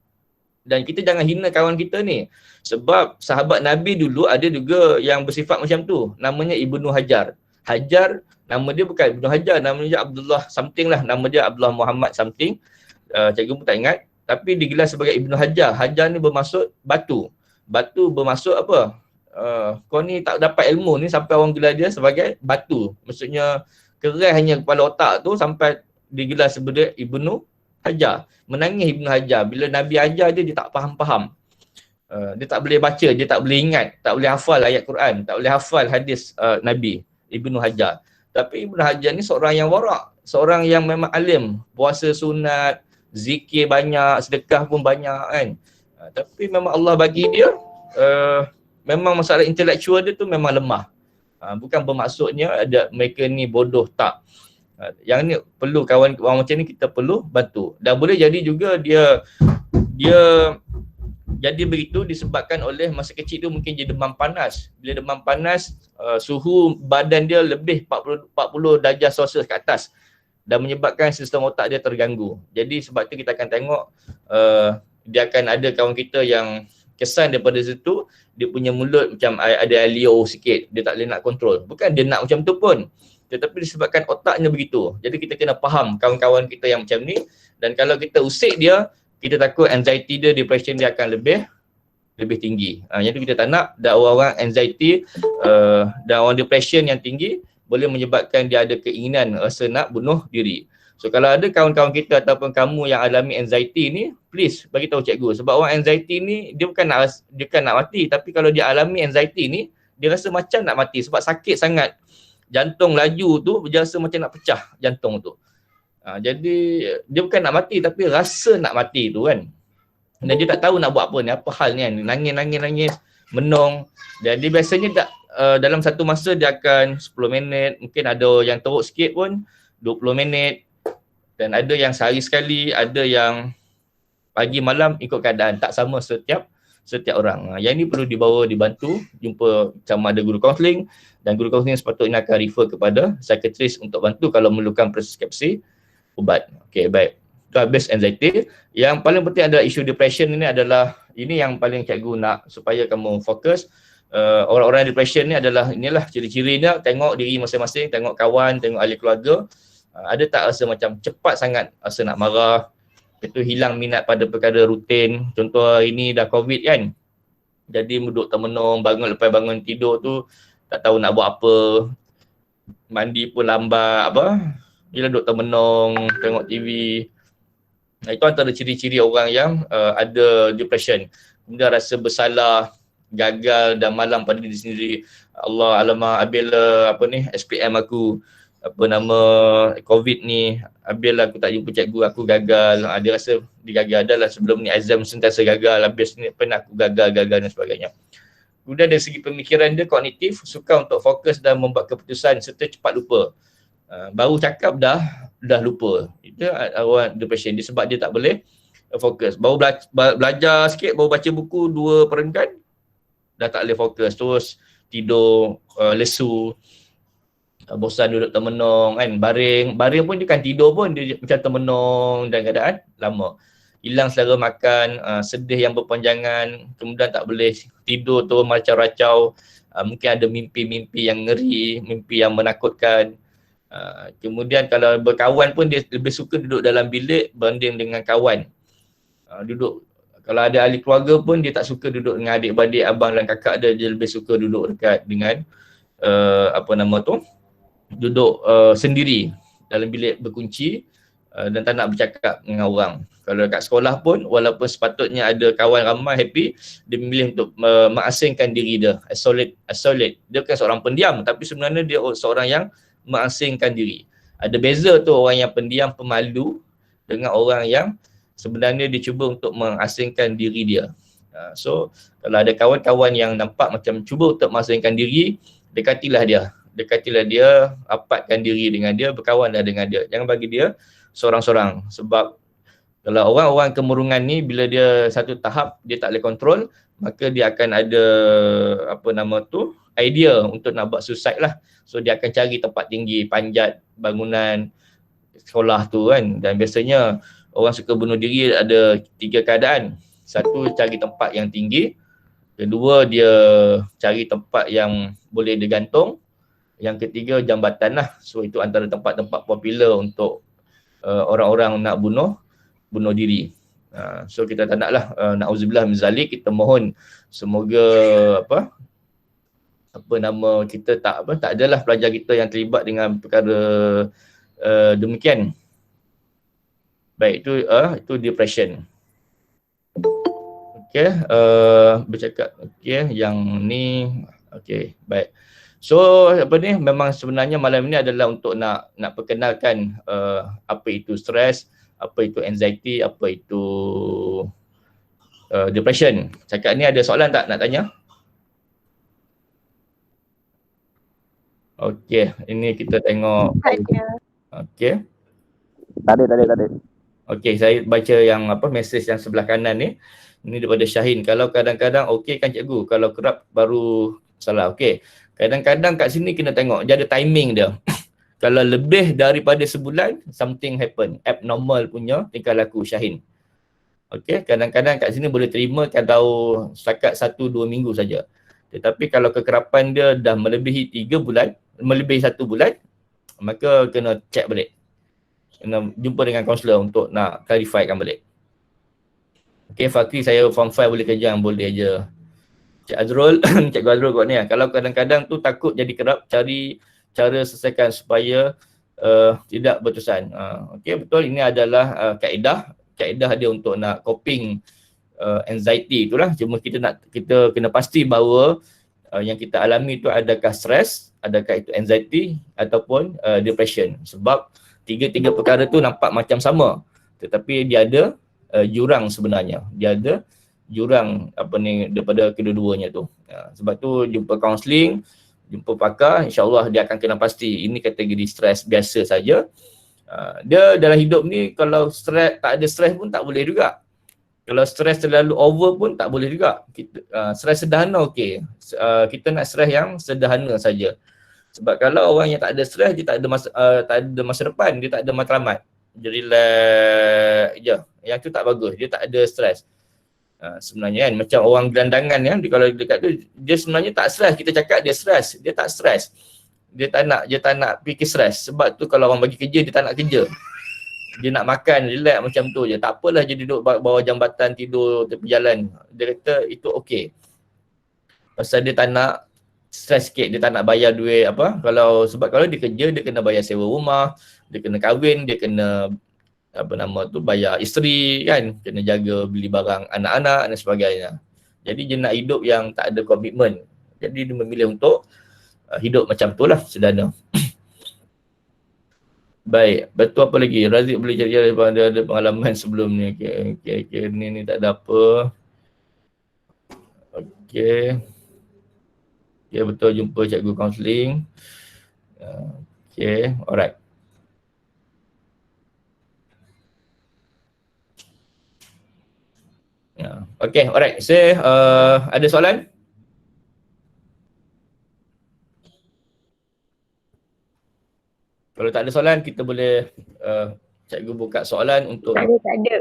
A: Dan kita jangan hina kawan kita ni. Sebab sahabat Nabi dulu ada juga yang bersifat macam tu. Namanya Ibnu Hajar. Hajar, nama dia bukan Ibnu Hajar, nama dia Abdullah something lah. Nama dia Abdullah Muhammad something. Cikgu pun tak ingat. Tapi digelar sebagai Ibnu Hajar. Hajar ni bermaksud batu. Batu bermaksud apa? Kau ni tak dapat ilmu ni sampai orang gelar dia sebagai batu. Maksudnya keras hanya kepala otak tu sampai digelar sebagai Ibnu Hajar. Menangis Ibnu Hajar. Bila Nabi ajar dia tak faham-faham. Dia tak boleh baca, dia tak boleh ingat, tak boleh hafal ayat Quran, tak boleh hafal hadis Nabi. Ibnu Hajar. Tapi Ibnu Hajar ni seorang yang warak, seorang yang memang alim, puasa sunat, zikir banyak, sedekah pun banyak kan. Tapi memang Allah bagi dia memang masalah intelektual dia tu memang lemah. Bukan bermaksudnya ada mereka ni bodoh, tak. Yang ni perlu kawan macam ni kita perlu bantu. Dan boleh jadi juga dia jadi begitu disebabkan oleh masa kecil tu mungkin dia demam panas. Bila demam panas, suhu badan dia lebih 40 darjah Celsius ke atas dan menyebabkan sistem otak dia terganggu. Jadi sebab tu kita akan tengok dia akan ada kawan kita yang kesan daripada situ, dia punya mulut macam ada liur sikit, dia tak boleh nak kontrol. Bukan dia nak macam tu pun, tetapi disebabkan otaknya begitu. Jadi kita kena faham kawan-kawan kita yang macam ni, dan kalau kita usik dia, kita takut anxiety dia, depression dia akan lebih tinggi. Yang tu kita tak nak. Dan orang-orang anxiety dan orang depression yang tinggi boleh menyebabkan dia ada keinginan rasa nak bunuh diri. So kalau ada kawan-kawan kita ataupun kamu yang alami anxiety ni, please bagi tahu cikgu. Sebab orang anxiety ni dia bukan nak mati, tapi kalau dia alami anxiety ni, dia rasa macam nak mati sebab sakit sangat. Jantung laju tu dia rasa macam nak pecah jantung tu. Jadi dia bukan nak mati tapi rasa nak mati tu kan. Dan dia tak tahu nak buat apa ni, apa hal ni kan. Nangis, menung. Dan dia biasanya tak dalam satu masa dia akan 10 minit, mungkin ada yang teruk sikit pun 20 minit. Dan ada yang sehari sekali, ada yang pagi malam, ikut keadaan. Tak sama setiap orang. Yang ini perlu dibantu, jumpa sama ada guru kaunseling, dan guru kaunseling sepatutnya akan refer kepada psikiatris untuk bantu kalau memerlukan preskripsi ubat. Okey, baik. Itu habis anxiety. Yang paling penting adalah isu depression ini yang paling cikgu nak supaya kamu fokus. Orang-orang depression ni inilah ciri-cirinya, tengok diri masing-masing, tengok kawan, tengok ahli keluarga. Ada tak rasa macam cepat sangat rasa nak marah, itu hilang minat pada perkara rutin. Contoh hari ni dah COVID kan, jadi duduk termenung, lepas bangun tidur tu tak tahu nak buat apa, mandi pun lambat, bila duduk termenung, tengok TV. Itu antara ciri-ciri orang yang ada depression. Kemudian rasa bersalah, gagal dan malam pada diri sendiri. Allah, alamak, habislah SPM aku. apa nama COVID ni, habislah aku tak jumpa cikgu, aku gagal. Dia rasa dia gagal dah lah, sebelum ni exam sentiasa gagal, habis ni pernah aku gagal dan sebagainya. Kemudian dari segi pemikiran dia kognitif, suka untuk fokus dan membuat keputusan serta cepat lupa. Baru cakap dah lupa. Itu orang depression dia, sebab dia tak boleh fokus. Baru belajar sikit, baru baca buku 2 perenggan, dah tak boleh fokus. Terus tidur, lesu, bosan duduk termenung kan, baring pun dia kan tidur pun dia macam termenung dan keadaan lama. Hilang selera makan, sedih yang berpanjangan, kemudian tak boleh tidur tu macam-racau, mungkin ada mimpi-mimpi yang ngeri, mimpi yang menakutkan. Kemudian kalau berkawan pun dia lebih suka duduk dalam bilik berbanding dengan kawan. Duduk, kalau ada ahli keluarga pun dia tak suka duduk dengan adik-beradik, abang dan kakak dia lebih suka duduk dekat dengan duduk sendiri dalam bilik berkunci, dan tak nak bercakap dengan orang. Kalau kat sekolah pun, walaupun sepatutnya ada kawan ramai happy, dia memilih untuk mengasingkan diri dia, isolate. Dia bukan seorang pendiam, tapi sebenarnya dia seorang yang mengasingkan diri. Ada beza tu orang yang pendiam, pemalu dengan orang yang sebenarnya dia cuba untuk mengasingkan diri dia. So kalau ada kawan-kawan yang nampak macam cuba untuk mengasingkan diri, dekatilah dia, rapatkan diri dengan dia, berkawanlah dengan dia. Jangan bagi dia seorang-seorang, sebab kalau orang-orang kemurungan ni, bila dia satu tahap dia tak boleh kontrol, maka dia akan ada idea untuk nak buat suicide lah. So dia akan cari tempat tinggi, panjat bangunan sekolah tu kan. Dan biasanya orang suka bunuh diri ada 3 keadaan. Satu, cari tempat yang tinggi. Kedua, dia cari tempat yang boleh digantung. Yang ketiga, jambatan lah. So itu antara tempat-tempat popular untuk orang-orang nak bunuh diri. So kita tak naklah, na'udzubillah min zalik, kita mohon semoga kita tak adalah pelajar kita yang terlibat dengan perkara demikian. Baik, itu depression. Okey, bercakap yang ni, okey, baik. So memang sebenarnya malam ni adalah untuk nak perkenalkan apa itu stres, apa itu anxiety, apa itu depression. Cakap ni ada soalan tak nak tanya? Okey, ini kita tengok. Okey.
D: Tak ada.
A: Okey, saya baca yang mesej yang sebelah kanan ni. Ini daripada Syahin. Kalau kadang-kadang okey kan cikgu, kalau kerap baru salah. Okey. Kadang-kadang kat sini kena tengok, dia ada timing dia. Kalau lebih daripada sebulan, something happen. Abnormal punya tingkah laku Syahin. Okey, kadang-kadang kat sini boleh terima kalau setakat 1-2 minggu saja. Tetapi kalau kekerapan dia dah melebihi 3 bulan, melebihi 1 bulan, maka kena check balik. Kena jumpa dengan kaunselor untuk nak clarifikan balik. Okey, Fakri, saya form 5 boleh kerja, boleh je. Cik Azrul, Cikgu Azrul kat ni lah. Kalau kadang-kadang tu takut jadi kerap, cari cara selesaikan supaya tidak berterusan. Okey, betul, ini adalah kaedah dia untuk nak coping anxiety itulah. Cuma kita kena pasti bahawa yang kita alami itu adakah stres, adakah itu anxiety ataupun depression. Sebab tiga-tiga perkara tu nampak macam sama, tetapi dia ada jurang sebenarnya. Dia ada jurang daripada kedua-duanya tu. Sebab tu jumpa kaunseling, jumpa pakar, insya-Allah dia akan kena pasti ini kategori stres biasa saja. Dia dalam hidup ni kalau stres, tak ada stres pun tak boleh juga. Kalau stres terlalu over pun tak boleh juga. Stres sederhana okey. Kita nak stres yang sederhana saja. Sebab kalau orang yang tak ada stres, dia tak ada masa depan, dia tak ada matlamat. Dia relax je. Yang tu tak bagus, dia tak ada stres. Sebenarnya kan macam orang gelandangan kan, kalau dekat tu dia sebenarnya tak stres, kita cakap dia stres, dia tak stres. Dia tak nak fikir stres. Sebab tu kalau orang bagi kerja, dia tak nak kerja. Dia nak makan, relax macam tu je. Tak apalah dia duduk bawah jambatan, tidur tepi jalan. Dia kata itu okey. Pasal dia tak nak stres sikit, dia tak nak bayar duit sebab kalau dia kerja, dia kena bayar sewa rumah, dia kena kahwin, dia kena bayar isteri kan, kena jaga beli barang anak-anak dan sebagainya. Jadi dia nak hidup yang tak ada komitmen. Jadi dia memilih untuk hidup macam tu lah, sederhana. Baik, betul apa lagi? Razik boleh cari daripada ada pengalaman sebelum ni. Okey, ni tak ada apa. Okey. Ya betul, jumpa cikgu kaunseling. Okey, alright. Okey, alright. Saya ada soalan? Kalau tak ada soalan, kita boleh cikgu buka soalan untuk
C: Tak ada.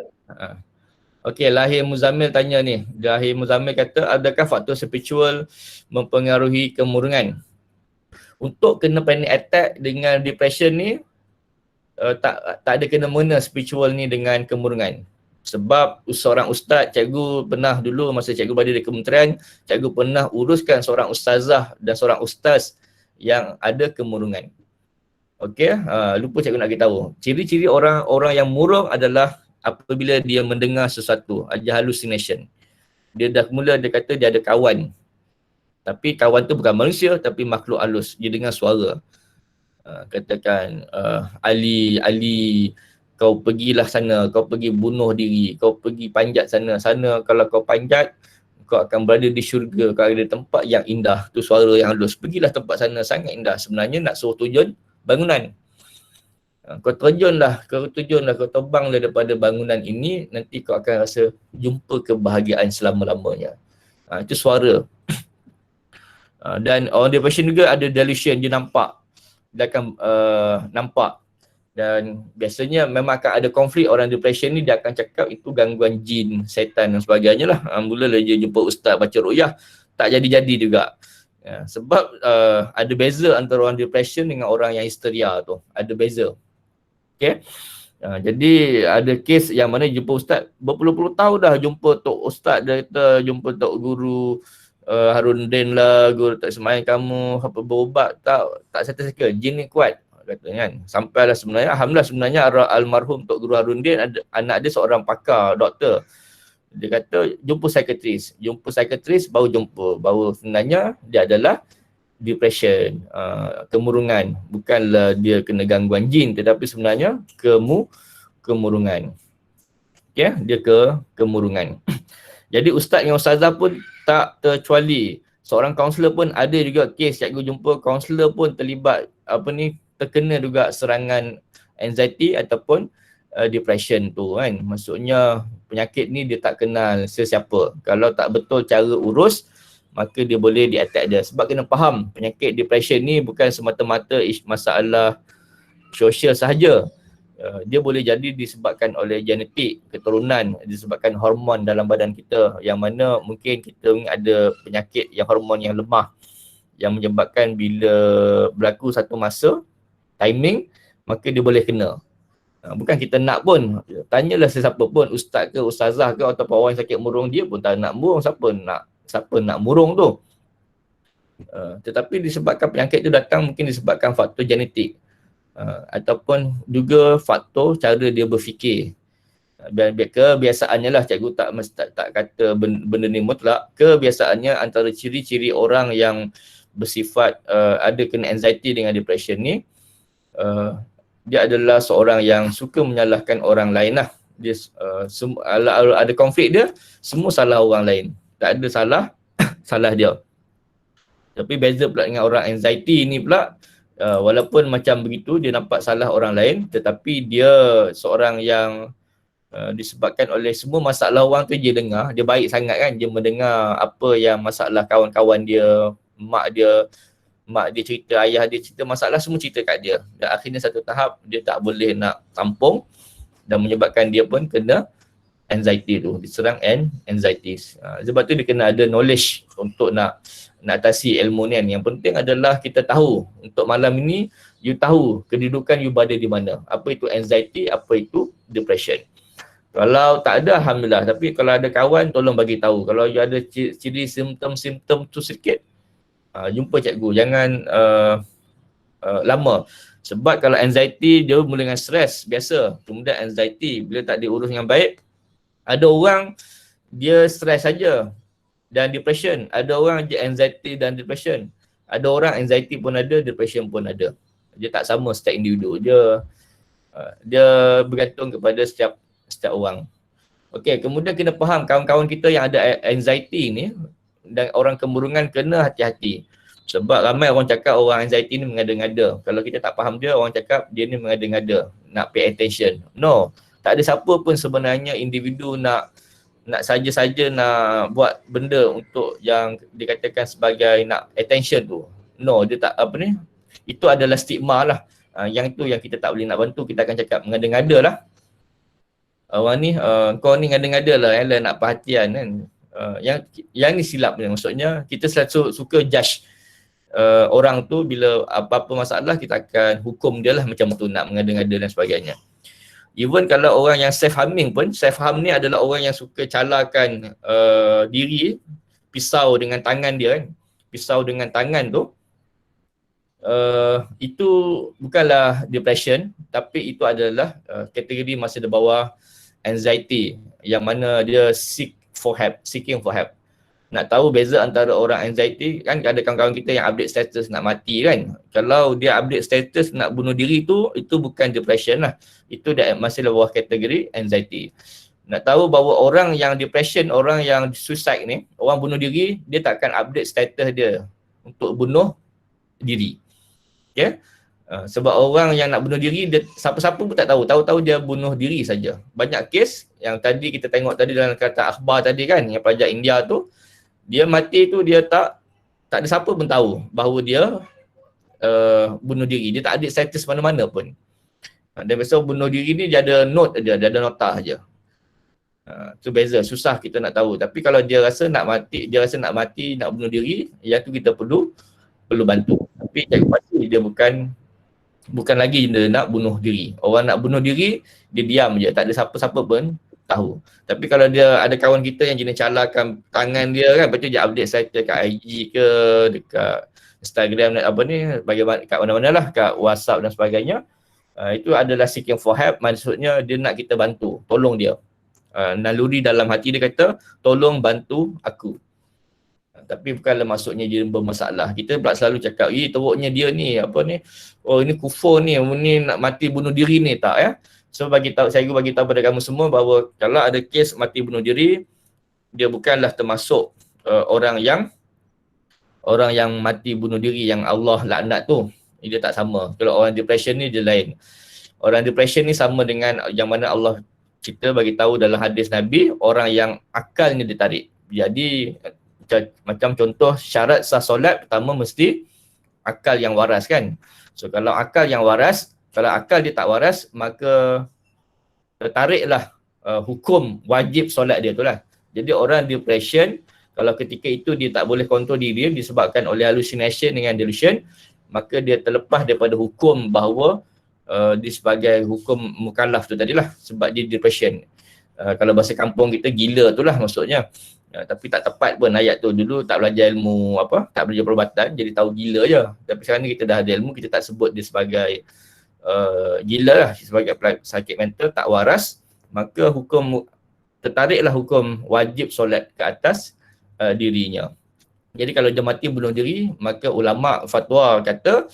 A: Okey, Lahir Muzammil tanya ni. Lahir Muzammil kata, adakah faktor spiritual mempengaruhi kemurungan? Untuk kena panic attack dengan depression ni, tak ada kena-mena spiritual ni dengan kemurungan. Sebab seorang ustaz, cikgu pernah dulu masa cikgu berada di kementerian, cikgu pernah uruskan seorang ustazah dan seorang ustaz yang ada kemurungan. Okey, lupa cikgu nak beritahu. Ciri-ciri orang yang murung adalah apabila dia mendengar sesuatu, ada hallucination. Dia dah mula dia kata dia ada kawan. Tapi kawan tu bukan manusia tapi makhluk halus. Dia dengar suara. Katakan Ali kau pergilah sana, kau pergi bunuh diri, kau pergi panjat sana. Kalau kau panjat kau akan berada di syurga, kau ada tempat yang indah. Tu suara yang halus. Pergilah tempat sana, sangat indah. Sebenarnya nak suruh tujuan bangunan. Kau terjunlah, kau terbanglah daripada bangunan ini, nanti kau akan rasa jumpa kebahagiaan selama-lamanya. Itu suara. Dan orang depression juga ada delusion, dia nampak. Dia akan nampak. Dan biasanya memang akan ada konflik. Orang depression ni dia akan cakap itu gangguan jin, setan dan sebagainya lah. Mula-mula dia jumpa ustaz baca ruqyah, tak jadi-jadi juga. Sebab ada beza antara orang depression dengan orang yang histeria tu. Ada beza. Okay. Jadi ada kes yang mana jumpa ustaz berpuluh-puluh tahun dah jumpa tok ustaz, dia kata jumpa tok guru Harun Din lah, guru tak semayang kamu, apa berubat tak settle-settle, jin ni kuat kata kan. Sampailah sebenarnya, alhamdulillah sebenarnya almarhum tok guru Harun Din anak dia seorang pakar, doktor. Dia kata jumpa psikiatris baru sebenarnya dia adalah depression, kemurungan. Bukanlah dia kena gangguan jin tetapi sebenarnya kemurungan. Okay, dia kemurungan. Jadi ustaz dengan ustazah pun tak terkecuali. Seorang kaunselor pun ada juga kes cikgu jumpa kaunselor pun terlibat terkena juga serangan anxiety ataupun depression tu kan. Maksudnya penyakit ni dia tak kenal sesiapa. Kalau tak betul cara urus, maka dia boleh di-attack dia. Sebab kena faham, penyakit depression ni bukan semata-mata masalah sosial sahaja. Dia boleh jadi disebabkan oleh genetik, keturunan, disebabkan hormon dalam badan kita, yang mana mungkin kita ada penyakit yang hormon yang lemah, yang menyebabkan bila berlaku satu masa, timing, maka dia boleh kena. Bukan kita nak pun, tanyalah sesiapa pun, ustaz ke, ustazah ke, ataupun orang yang sakit murung, dia pun tak nak murung, siapa nak murung tu. Tetapi disebabkan penyakit tu datang mungkin disebabkan faktor genetik, ataupun juga faktor cara dia berfikir. Dan kebiasaannya lah, cikgu tak kata benda ni mutlak. Kebiasaannya antara ciri-ciri orang yang bersifat ada kena anxiety dengan depression ni, dia adalah seorang yang suka menyalahkan orang lain lah. Dia ada konflik dia, semua salah orang lain. Tak ada salah dia. Tapi beza pula dengan orang anxiety ni pula, walaupun macam begitu dia nampak salah orang lain, tetapi dia seorang yang disebabkan oleh semua masalah orang tu dia dengar, dia baik sangat kan, dia mendengar apa yang masalah kawan-kawan dia, mak dia cerita, ayah dia cerita, masalah semua cerita kat dia. Dan akhirnya satu tahap dia tak boleh nak tampung dan menyebabkan dia pun kena anxiety tu, diserang anxieties. Sebab tu dia kena ada knowledge untuk nak atasi ilmu ni kan. Yang penting adalah kita tahu, untuk malam ini you tahu kedudukan you berada di mana. Apa itu anxiety, apa itu depression. Kalau tak ada, alhamdulillah. Tapi kalau ada kawan, tolong bagi tahu. Kalau you ada ciri simptom-simptom tu sikit, jumpa cikgu. Jangan lama. Sebab kalau anxiety dia mula dengan stres biasa, kemudian anxiety bila tak diurus dengan baik, ada orang dia stres saja dan depression, ada orang je anxiety dan depression, ada orang anxiety pun ada, depression pun ada. Dia tak sama setiap individu. Dia Dia bergantung kepada setiap orang. Okey, kemudian kena faham kawan-kawan kita yang ada anxiety ni dan orang kemurungan kena hati-hati. Sebab ramai orang cakap orang anxiety ni mengada-ngada. Kalau kita tak faham dia, orang cakap dia ni mengada-ngada, nak pay attention. No, tak ada siapa pun sebenarnya individu nak saja-saja nak buat benda untuk yang dikatakan sebagai nak attention tu. No, dia tak apa ni. Itu adalah stigma lah. Yang itu yang kita tak boleh nak bantu, kita akan cakap mengada-ngada lah. Orang ni, kau ni ngada-ngada lah, nak perhatian kan. Yang ni silap ni. Maksudnya kita selalu suka judge orang tu bila apa-apa masalah kita akan hukum dia lah macam tu, nak mengada-ngada dan sebagainya. Even kalau orang yang self-harming pun, self-harm ni adalah orang yang suka calakan diri, pisau dengan tangan dia kan. Pisau dengan tangan tu, itu bukanlah depression, tapi itu adalah kategori masih di bawah anxiety, yang mana dia seeking for help. Nak tahu beza antara orang anxiety, kan ada kawan-kawan kita yang update status nak mati kan. Kalau dia update status nak bunuh diri tu, itu bukan depression lah. Itu dia masih di bawah kategori anxiety. Nak tahu bahawa orang yang depression, orang yang suicide ni, orang bunuh diri, dia takkan update status dia untuk bunuh diri. Okay? Sebab orang yang nak bunuh diri, dia siapa-siapa pun tak tahu. Tahu-tahu dia bunuh diri saja. Banyak kes yang tadi kita tengok tadi dalam kata akhbar tadi kan, yang pelajar India tu, dia mati tu dia tak ada siapa pun tahu bahawa dia bunuh diri. Dia tak ada status mana-mana pun. Dan biasa bunuh diri ni dia ada note dia ada nota saja. Tu beza, susah kita nak tahu. Tapi kalau dia rasa nak mati, nak bunuh diri, yang tu kita perlu bantu. Tapi cakap pasti dia bukan lagi dia nak bunuh diri. Orang nak bunuh diri, dia diam je. Tak ada siapa-siapa pun tahu. Tapi kalau dia ada kawan kita yang jenis calakan tangan dia kan, lepas tu dia update saya kat IG ke, dekat Instagram apa ni, bagaimana kat mana-mana lah, kat WhatsApp dan sebagainya. Itu adalah seeking for help, maksudnya dia nak kita bantu, tolong dia. Naluri dalam hati dia kata, tolong bantu aku. Tapi bukanlah maksudnya dia bermasalah. Kita pula selalu cakap, teruknya dia ni, apa ni, oh ini kufur ni nak mati bunuh diri ni, tak ya. So saya bagi tahu pada kamu semua bahawa kalau ada kes mati bunuh diri, dia bukanlah termasuk orang yang mati bunuh diri yang Allah laknat tu. Dia tak sama. Kalau orang depression ni dia lain. Orang depression ni sama dengan yang mana Allah kita bagi tahu dalam hadis Nabi, orang yang akalnya ditarik. Jadi macam contoh syarat sah solat pertama mesti akal yang waras kan. So kalau akal yang waras, kalau akal dia tak waras, maka tertariklah hukum wajib solat dia tu lah. Jadi orang depression, kalau ketika itu dia tak boleh kontrol diri dia disebabkan oleh hallucination dengan delusion, maka dia terlepas daripada hukum bahawa dia sebagai hukum mukallaf tu tadilah, sebab dia depression. Kalau bahasa kampung kita gila tu lah maksudnya. Tapi tak tepat pun ayat tu. Dulu tak belajar ilmu tak belajar perubatan, jadi tahu gila je. Tapi sekarang ni kita dah ada ilmu, kita tak sebut dia sebagai gila lah, sebagai sakit mental tak waras, maka hukum tertariklah hukum wajib solat ke atas dirinya. Jadi kalau dia mati bunuh diri, maka ulama fatwa kata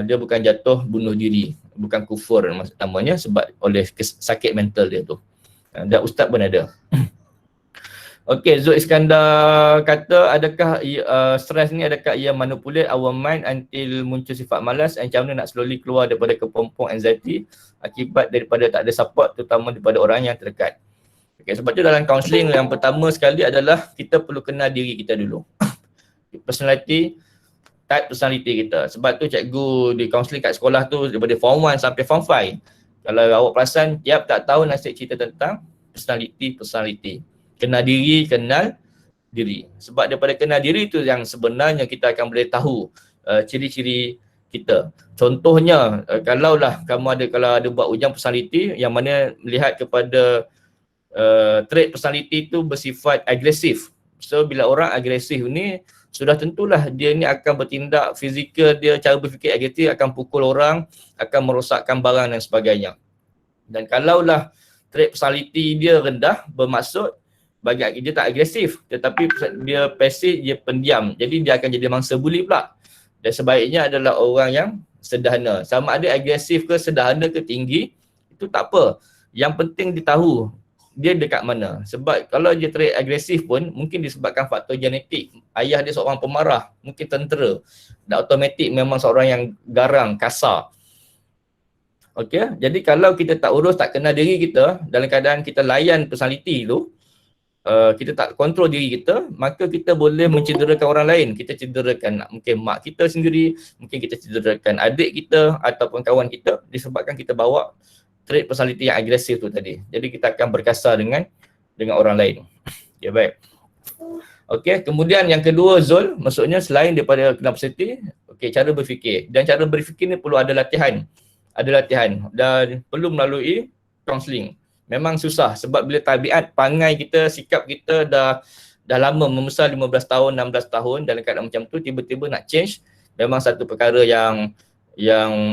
A: dia bukan jatuh bunuh diri, bukan kufur namanya, sebab oleh sakit mental dia tu. Dan ustaz pun ada. Okey, Zul Iskandar kata, adakah stres ni adakah ia manipulate our mind until muncul sifat malas, and macam mana nak slowly keluar daripada kepompong anxiety akibat daripada tak ada support, terutama daripada orang yang terdekat. Okey, sebab tu dalam kaunseling yang pertama sekali adalah kita perlu kenal diri kita dulu. Type personality kita. Sebab tu cikgu di kaunseling kat sekolah tu daripada form 1 sampai form 5. Kalau awak perasan, tiap tak tahu nasihat cerita tentang personality. Kenal diri, kenal diri. Sebab daripada kenal diri tu yang sebenarnya kita akan boleh tahu ciri-ciri kita. Contohnya, kalau ada buat ujian personality yang mana melihat kepada trait personality tu bersifat agresif. So bila orang agresif ni, sudah tentulah dia ni akan bertindak fizikal dia, cara berfikir agresif, akan pukul orang, akan merosakkan barang dan sebagainya. Dan kalaulah trait personality dia rendah, bermaksud bagi dia tak agresif, tetapi dia pasif, dia pendiam. Jadi dia akan jadi mangsa buli pula. Dan sebaiknya adalah orang yang sederhana. Sama ada agresif ke sederhana ke tinggi, itu tak apa. Yang penting dia tahu dia dekat mana. Sebab kalau dia trait agresif pun mungkin disebabkan faktor genetik. Ayah dia seorang pemarah, mungkin tentera. Dan automatik memang seorang yang garang, kasar. Okey, jadi kalau kita tak urus, tak kenal diri kita, dalam keadaan kita layan personality tu, kita tak kontrol diri kita, maka kita boleh mencederakan orang lain. Kita cederakan mungkin mak kita sendiri, mungkin kita cederakan adik kita ataupun kawan kita disebabkan kita bawa trait personality yang agresif tu tadi. Jadi kita akan berkasar dengan orang lain. Okay, baik. Okey, kemudian yang kedua Zul, maksudnya selain daripada kenal personality, okey, cara berfikir. Dan cara berfikir ni perlu ada latihan. Dan perlu melalui counselling. Memang susah sebab bila tabiat, pangai kita, sikap kita dah lama membesar 15 tahun, 16 tahun dalam keadaan macam tu, tiba-tiba nak change, memang satu perkara yang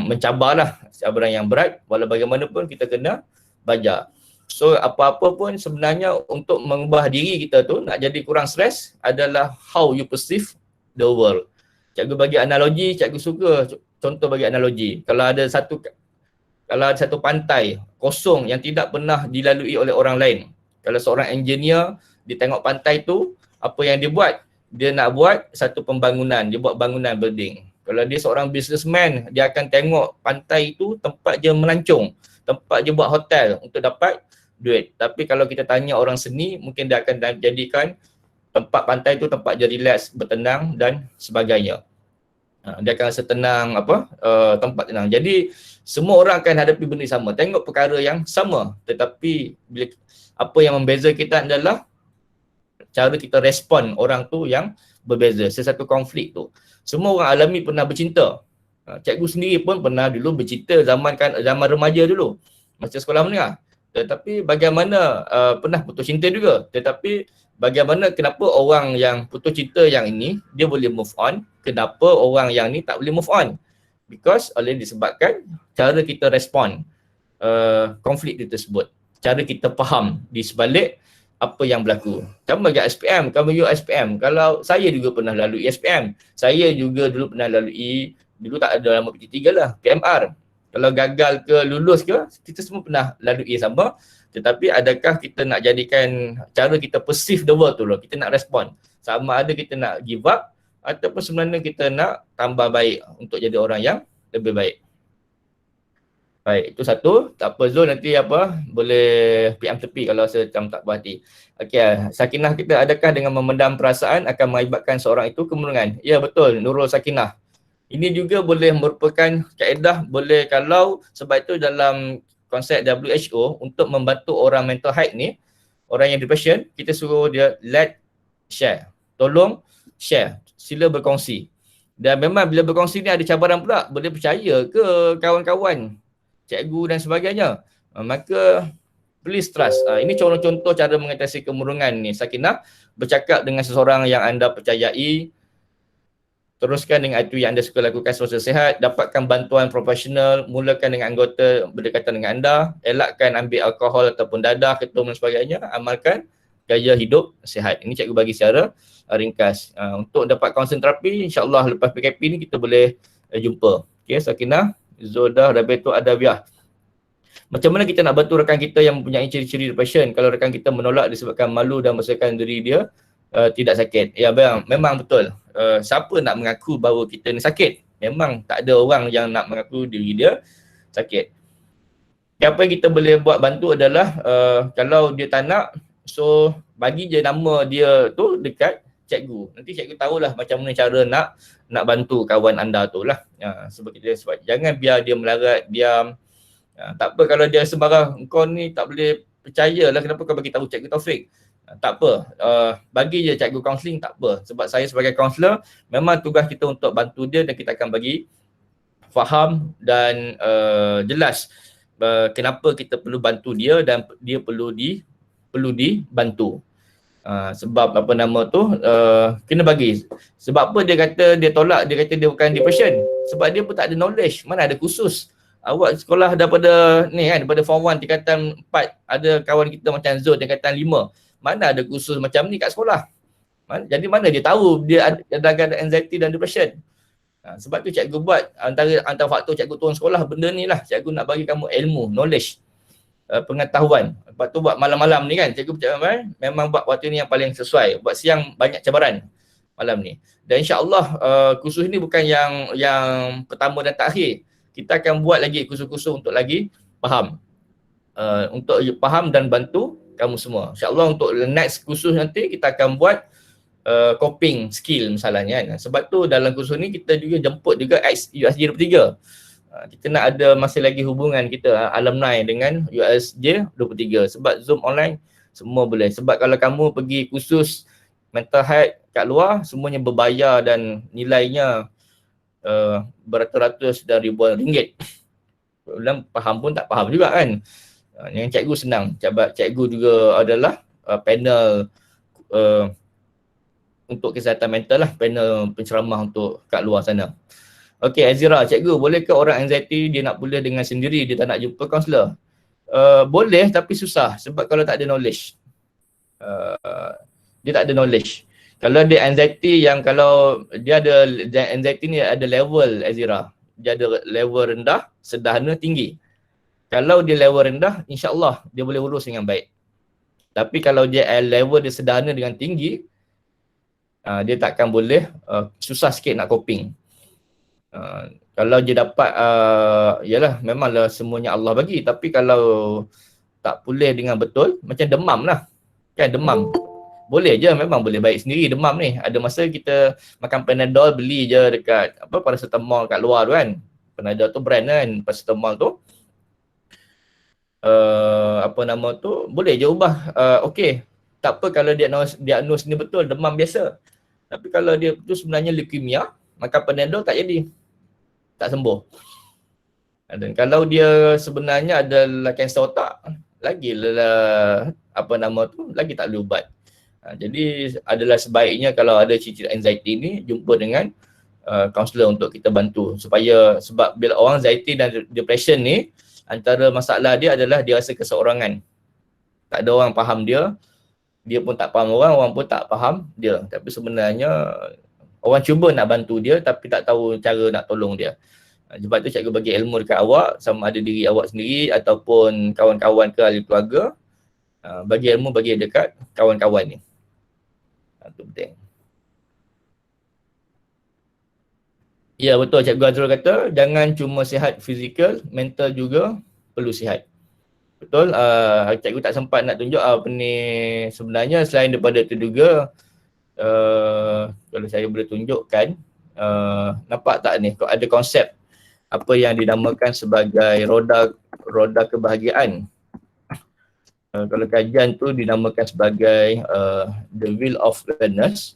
A: mencabarlah, cabaran yang berat. Walau bagaimanapun kita kena belajar. So apa-apa pun sebenarnya untuk mengubah diri kita tu, nak jadi kurang stres adalah how you perceive the world. Cikgu bagi analogi, cikgu suka contoh bagi analogi. Kalau ada satu pantai kosong yang tidak pernah dilalui oleh orang lain. Kalau seorang engineer, dia tengok pantai tu, apa yang dia buat? Dia nak buat satu pembangunan, dia buat bangunan building. Kalau dia seorang businessman, dia akan tengok pantai tu tempat dia melancong, tempat dia buat hotel untuk dapat duit. Tapi kalau kita tanya orang seni, mungkin dia akan jadikan tempat pantai tu tempat dia relax, bertenang dan sebagainya. Dia akan rasa tenang, tempat tenang. Jadi semua orang akan hadapi benda sama, tengok perkara yang sama, tetapi apa yang membeza kita adalah cara kita respon orang tu yang berbeza. Sesuatu konflik tu, semua orang alami pernah bercinta. Cikgu sendiri pun pernah dulu bercinta zaman remaja dulu, masa sekolah menengah. Tetapi bagaimana pernah putus cinta juga. Tetapi bagaimana, kenapa orang yang putus cinta yang ini dia boleh move on, kenapa orang yang ni tak boleh move on? Because oleh disebabkan cara kita respon konflik itu tersebut. Cara kita faham di sebalik apa yang berlaku. Kamu bagi SPM, kamu you SPM. Kalau saya juga pernah lalui SPM. Saya juga dulu pernah lalui, dulu tak ada lama PT3 lah, PMR. Kalau gagal ke lulus ke, kita semua pernah lalui sama. Tetapi adakah kita nak jadikan cara kita perceive the world tu loh, kita nak respon. Sama ada kita nak give up ataupun sebenarnya kita nak tambah baik untuk jadi orang yang lebih baik. Baik, itu satu. Tak apa Zul, nanti boleh PM tepi kalau saya macam tak berhati. Okey, sakinah kita, adakah dengan memendam perasaan akan mengakibatkan seorang itu kemenangan? Ya betul, Nurul Sakinah. Ini juga boleh merupakan kaedah, boleh kalau sebab itu dalam konsep WHO untuk membantu orang mental health ni, orang yang depression, kita suruh dia share. Tolong share, sila berkongsi. Dan memang bila berkongsi ni ada cabaran pula, boleh percaya ke kawan-kawan, cikgu dan sebagainya. Maka please trust. Ini contoh-contoh cara mengatasi kemurungan ni. Sakinah, bercakap dengan seseorang yang anda percayai, teruskan dengan itu yang anda suka lakukan semasa sihat, dapatkan bantuan profesional, mulakan dengan anggota berdekatan dengan anda, elakkan ambil alkohol ataupun dadah, ketum dan sebagainya, amalkan gaya hidup sihat. Ini cikgu bagi secara ringkas. Untuk dapat kaunseling terapi, insyaAllah lepas PKP ni kita boleh jumpa. Okay, Sakinah, Zodah, Rabetul Adawiah. Macam mana kita nak bantu rekan kita yang mempunyai ciri-ciri depression kalau rekan kita menolak disebabkan malu dan merasakan diri dia tidak sakit? Ya, memang betul. Siapa nak mengaku bahawa kita ni sakit? Memang tak ada orang yang nak mengaku diri dia sakit. Apa yang kita boleh buat bantu adalah kalau dia tak nak, so bagi je nama dia tu dekat cikgu. Nanti cikgu tahulah macam mana cara nak bantu kawan anda tu lah. Sebab jangan biar dia melarat, diam. Tak apa kalau dia sembarang, kau ni tak boleh percayalah, kenapa kau bagi tahu cikgu Taufik? Tak apa, bagi je cikgu kaunseling, tak apa. Sebab saya sebagai kaunselor, memang tugas kita untuk bantu dia dan kita akan bagi faham dan jelas kenapa kita perlu bantu dia dan dia perlu dibantu. Sebab kena bagi. Sebab apa dia kata dia tolak, dia kata dia bukan depression? Sebab dia pun tak ada knowledge, mana ada kursus. Awak sekolah daripada ni kan, daripada form 1 tingkatan 4, ada kawan kita macam Zul tingkatan 5. Mana ada kursus macam ni kat sekolah? Jadi mana dia tahu dia ada anxiety dan depression? Sebab tu cikgu buat antara faktor cikgu turun sekolah benda ni lah. Cikgu nak bagi kamu ilmu, knowledge. pengetahuan. Lepas tu buat malam-malam ni kan, cikgu percaya memang buat waktu ni yang paling sesuai. Buat siang banyak cabaran malam ni. Dan insya-Allah kursus ni bukan yang pertama dan terakhir. Kita akan buat lagi kursus-kursus untuk lagi faham. Untuk faham dan bantu kamu semua. InsyaAllah untuk next kursus nanti kita akan buat coping skill misalnya kan. Sebab tu dalam kursus ni kita juga jemput juga USJ 23. Kita nak ada masih lagi hubungan kita alumni dengan USJ 23. Sebab Zoom online semua boleh. Sebab kalau kamu pergi kursus mental health kat luar semuanya berbayar dan nilainya beratus-ratus dan ribuan ringgit. Ulang faham pun tak faham juga kan. Yang cikgu senang. Cikgu juga adalah panel untuk kesihatan mental lah, panel penceramah untuk kat luar sana. Okey, Azira, cikgu, boleh ke orang anxiety dia nak pulih dengan sendiri, dia tak nak jumpa kaunselor? Boleh tapi susah sebab kalau tak ada knowledge. Dia tak ada knowledge. Kalau dia anxiety yang kalau dia ada anxiety ni ada level Azira. Dia ada level rendah, sederhana, tinggi. Kalau dia level rendah, insya-Allah dia boleh urus dengan baik. Tapi kalau dia level dia sederhana dengan tinggi, dia takkan boleh, susah sikit nak coping. Kalau dia dapat, yalah memanglah semuanya Allah bagi. Tapi kalau tak pulih dengan betul, macam demam lah. Kan demam. Boleh je, memang boleh baik sendiri demam ni. Ada masa kita makan Panadol, beli je dekat paracetamol kat luar tu kan. Panadol tu brand kan, paracetamol tu. Boleh je ubah. Okey. Tak apa kalau diagnos ni betul demam biasa. Tapi kalau dia tu sebenarnya leukemia, makan Panadol tak jadi. Tak sembuh. Dan kalau dia sebenarnya adalah kanser otak, lagi tak boleh ubat. Jadi adalah sebaiknya kalau ada ciri-ciri anxiety ni jumpa dengan kaunselor untuk kita bantu sebab bila orang anxiety dan depression ni antara masalah dia adalah dia rasa keseorangan. Tak ada orang faham dia, dia pun tak faham orang pun tak faham dia. Tapi sebenarnya orang cuba nak bantu dia tapi tak tahu cara nak tolong dia. Sebab tu cikgu bagi ilmu dekat awak, sama ada diri awak sendiri ataupun kawan-kawan ke ahli keluarga, bagi ilmu bagi dekat kawan-kawan ni. Itu penting. Ya betul, Cikgu Azrul kata jangan cuma sihat fizikal, mental juga perlu sihat. Betul, cikgu tak sempat nak tunjuk apa ni sebenarnya selain daripada itu juga kalau saya boleh tunjukkan, nampak tak ni ada konsep apa yang dinamakan sebagai roda kebahagiaan. Kalau kajian tu dinamakan sebagai the wheel of wellness.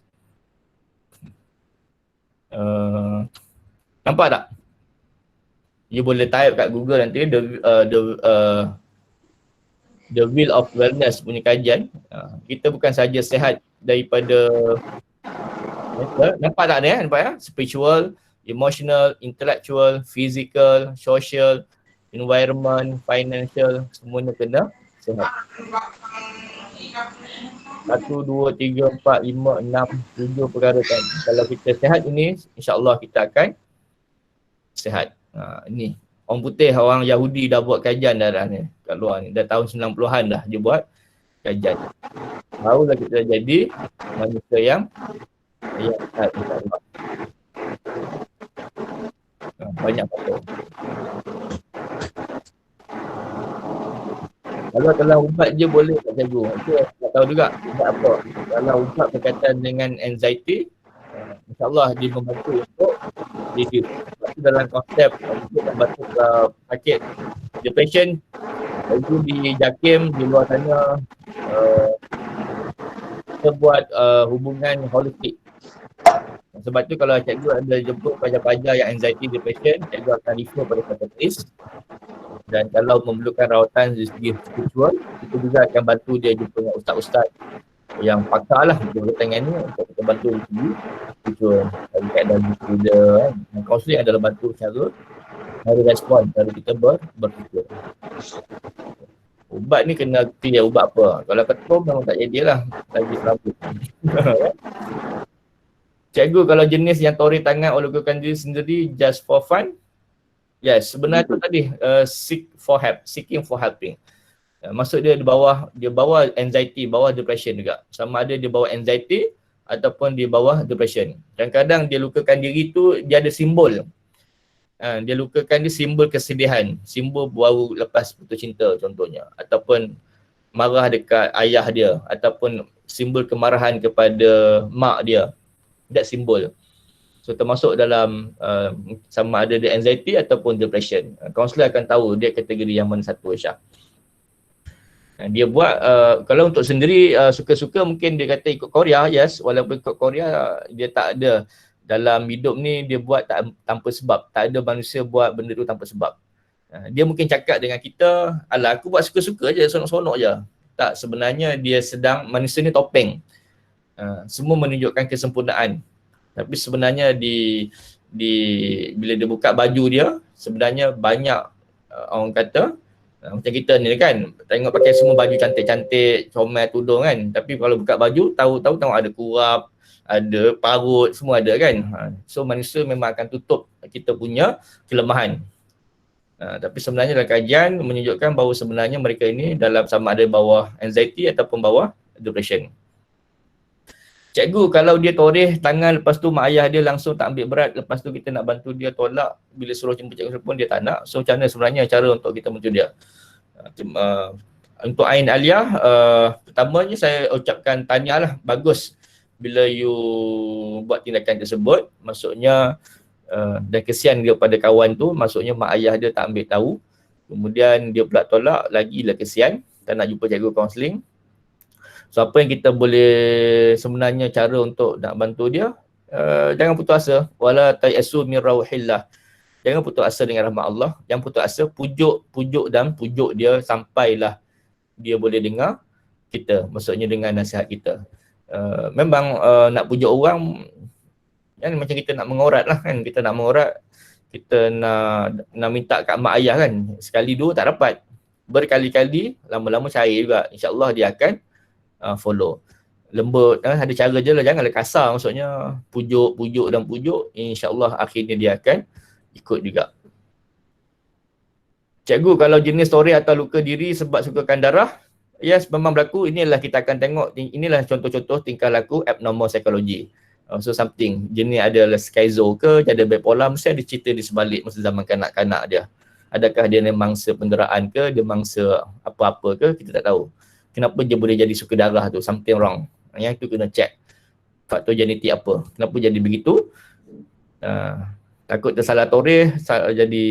A: Nampak tak? You boleh type kat Google nanti the wheel of wellness punya kajian. Kita bukan saja sihat daripada nampak tak ni nampak ya? Spiritual, emotional, intellectual, physical, social, environment, financial, semuanya kena sihat. 1, 2, 3, 4, 5, 6, 7 perkara kan. Kalau kita sihat ini, insya-Allah kita akan sihat. Ini orang putih, orang Yahudi dah buat kajian dah ni kat luar ni. Dah tahun 90-an dah dia buat kajian. Barulah kita jadi manusia yang sihat, insya-Allah. Banyak faktor. Kalau ubat je boleh tak cikgu? Itu tak tahu juga ubat apa. Kalau ubat berkaitan dengan anxiety, insya-Allah dia membantu untuk reduce. Itu dalam konsep untuk membantu sakit depression. Itu di JAKIM di luar sana kita buat hubungan holistik. Sebab tu kalau cikgu ada jemput pelajar-pelajar yang anxiety depression, cikgu akan refer pada psikiatris. Dan kalau memerlukan rawatan dari segi spiritual, kita juga akan bantu dia jumpa dengan ustaz-ustaz yang pakar lah berkaitan ni untuk kita bantu dari segi spiritual. Dari keadaan kita kan. Kaunseling adalah bantu cara respon, cara kita berfikir. Ubat ni kena kerti ubat apa. Kalau ketum memang tak jadilah lagi selambut. Cikgu, kalau jenis yang tori tangan oleh lakukan diri sendiri just for fun, yes, sebenarnya tu tadi seeking for helping. Maksud dia bawah anxiety, bawah depression juga. Sama ada dia bawah anxiety ataupun dia bawah depression. Kadang-kadang dia lukakan diri tu dia ada simbol. Dia lukakan dia simbol kesedihan, simbol baru lepas putus cinta contohnya, ataupun marah dekat ayah dia, ataupun simbol kemarahan kepada mak dia. That simbol. So termasuk dalam sama ada dia anxiety ataupun depression. Kaunselor akan tahu dia kategori yang mana satu, Syah. Dia buat kalau untuk sendiri suka-suka mungkin dia kata ikut Korea, yes, walaupun ikut Korea dia tak ada dalam hidup ni dia buat tanpa sebab. Tak ada manusia buat benda tu tanpa sebab. Dia mungkin cakap dengan kita, alah aku buat suka-suka je, sonok-sonok je. Tak, sebenarnya dia sedang, manusia ni topeng. Semua menunjukkan kesempurnaan. Tapi sebenarnya bila dia buka baju dia, sebenarnya banyak orang kata macam kita ni kan, tengok pakai semua baju cantik-cantik, comel tudung kan. Tapi kalau buka baju, tahu ada kurap, ada parut, semua ada kan. So manusia memang akan tutup kita punya kelemahan. Tapi sebenarnya dalam kajian menunjukkan bahawa sebenarnya mereka ini dalam sama ada bawah anxiety ataupun bawah depression. Cikgu kalau dia toreh tangan lepas tu mak ayah dia langsung tak ambil berat, lepas tu kita nak bantu dia tolak, bila suruh jemput cikgu pun dia tak nak. So macam mana sebenarnya cara untuk kita bantu dia? Untuk Ain Alia, pertamanya saya ucapkan tahniah lah, bagus bila you buat tindakan tersebut. Maksudnya dan kesian dia pada kawan tu, maksudnya mak ayah dia tak ambil tahu, kemudian dia pula tolak, lagilah kesian, tak nak jumpa cikgu kaunseling. So apa yang kita boleh sebenarnya cara untuk nak bantu dia, jangan putus asa, wala tayasu min rauhillah. Jangan putus asa dengan rahmat Allah, jangan putus asa, pujuk dia sampailah dia boleh dengar kita, maksudnya dengan nasihat kita. Memang nak pujuk orang kan macam kita nak mengorat lah kan, kita nak mengorat, kita nak minta kat mak ayah kan, sekali dua tak dapat, berkali-kali, lama-lama cair juga, insyaAllah dia akan follow. Lembut, ada cara je lah, janganlah kasar, maksudnya pujuk, insyaAllah akhirnya dia akan ikut juga. Cikgu, kalau jenis story atau luka diri sebab sukakan darah, yes, memang berlaku. Inilah kita akan tengok, inilah contoh-contoh tingkah laku abnormal psychology. So something, jenis adalah schizo ke, dia ada bipolar, mesti ada cerita di sebalik masa zaman kanak-kanak dia. Adakah dia mangsa penderaan ke, dia mangsa apa-apa ke, kita tak tahu. Kenapa dia boleh jadi suka darah tu, something wrong. Yang tu kena check. Faktor genetik apa, kenapa jadi begitu. Takut tersalah toreh, jadi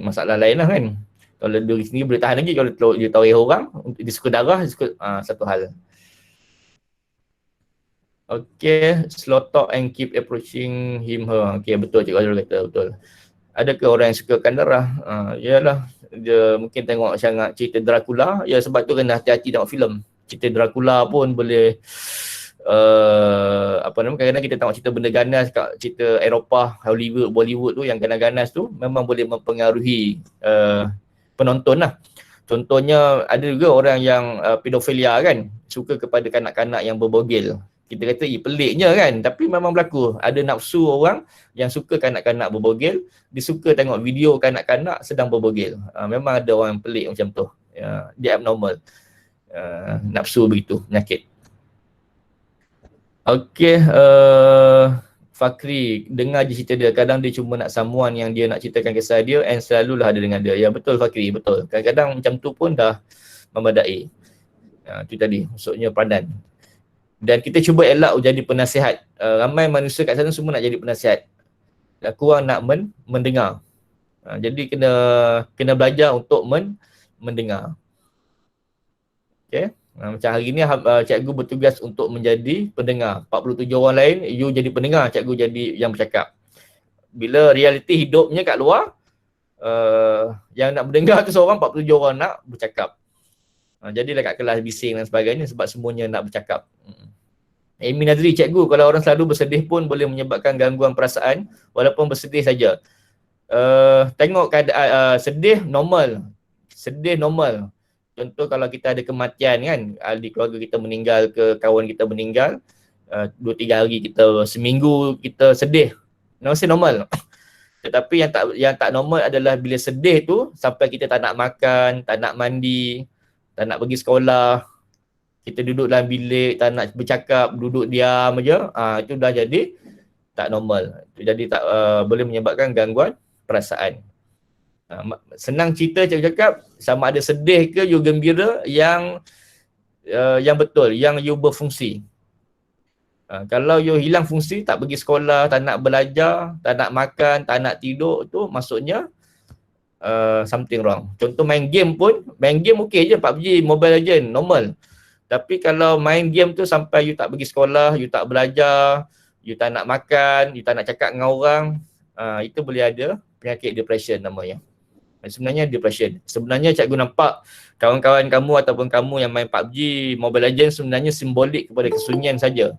A: masalah lain lah kan. Kalau diri sendiri boleh tahan lagi, kalau dia toreh orang, dia suka darah, satu hal. Okay, slow talk and keep approaching him, her. Okay, betul Cik Azrul kata, betul. Adakah orang yang sukakan darah? Yalah, dia mungkin tengok sangat cerita Dracula, ya sebab tu kena hati-hati tengok filem. Cerita Dracula pun boleh kadang-kadang kita tengok cerita benda ganas kat cerita Eropah, Hollywood, Bollywood tu yang ganas-ganas tu memang boleh mempengaruhi penonton lah. Contohnya ada juga orang yang pedofilia kan, suka kepada kanak-kanak yang berbogel. Kita kata peliknya kan, tapi memang berlaku. Ada nafsu orang yang suka kanak-kanak berbogel, dia suka tengok video kanak-kanak sedang berbogel. Memang ada orang pelik macam tu. Dia abnormal. Nafsu begitu, penyakit. Okey, Fakri, dengar je cerita dia. Kadang dia cuma nak someone yang dia nak ceritakan kisah dia and selalulah ada dengan dia. Ya betul Fakri, betul. Kadang-kadang macam tu pun dah memadai. Itu tadi, maksudnya peranan. Dan kita cuba elak jadi penasihat. Ramai manusia kat sana semua nak jadi penasihat. Kurang nak mendengar. Jadi kena belajar untuk mendengar. Okay. Macam hari ni cikgu bertugas untuk menjadi pendengar. 47 orang lain, you jadi pendengar, cikgu jadi yang bercakap. Bila realiti hidupnya kat luar, yang nak mendengar tu seorang, 47 orang nak bercakap. Jadilah kat kelas bising dan sebagainya sebab semuanya nak bercakap. Amy Nazri, cikgu, kalau orang selalu bersedih pun boleh menyebabkan gangguan perasaan walaupun bersedih saja. Tengok keadaan sedih normal. Sedih normal. Contoh kalau kita ada kematian kan, ahli keluarga kita meninggal ke, kawan kita meninggal, 2-3 hari kita, seminggu kita sedih. Masih normal. Tetapi yang tak normal adalah bila sedih tu sampai kita tak nak makan, tak nak mandi, tak nak pergi sekolah, kita duduk dalam bilik, tak nak bercakap, duduk diam aja, itu dah jadi tak normal. Itu jadi tak boleh menyebabkan gangguan perasaan. Senang cerita cakap sama ada sedih ke you gembira yang betul, yang you berfungsi. Kalau you hilang fungsi, tak pergi sekolah, tak nak belajar, tak nak makan, tak nak tidur, tu maksudnya something wrong. Contoh main game pun, main game okey je, PUBG, Mobile Legend, normal. Tapi kalau main game tu sampai you tak pergi sekolah, you tak belajar, you tak nak makan, you tak nak cakap dengan orang, itu boleh ada penyakit depression namanya. Sebenarnya depression. Sebenarnya cikgu nampak kawan-kawan kamu ataupun kamu yang main PUBG, Mobile Legends sebenarnya simbolik kepada kesunyian saja.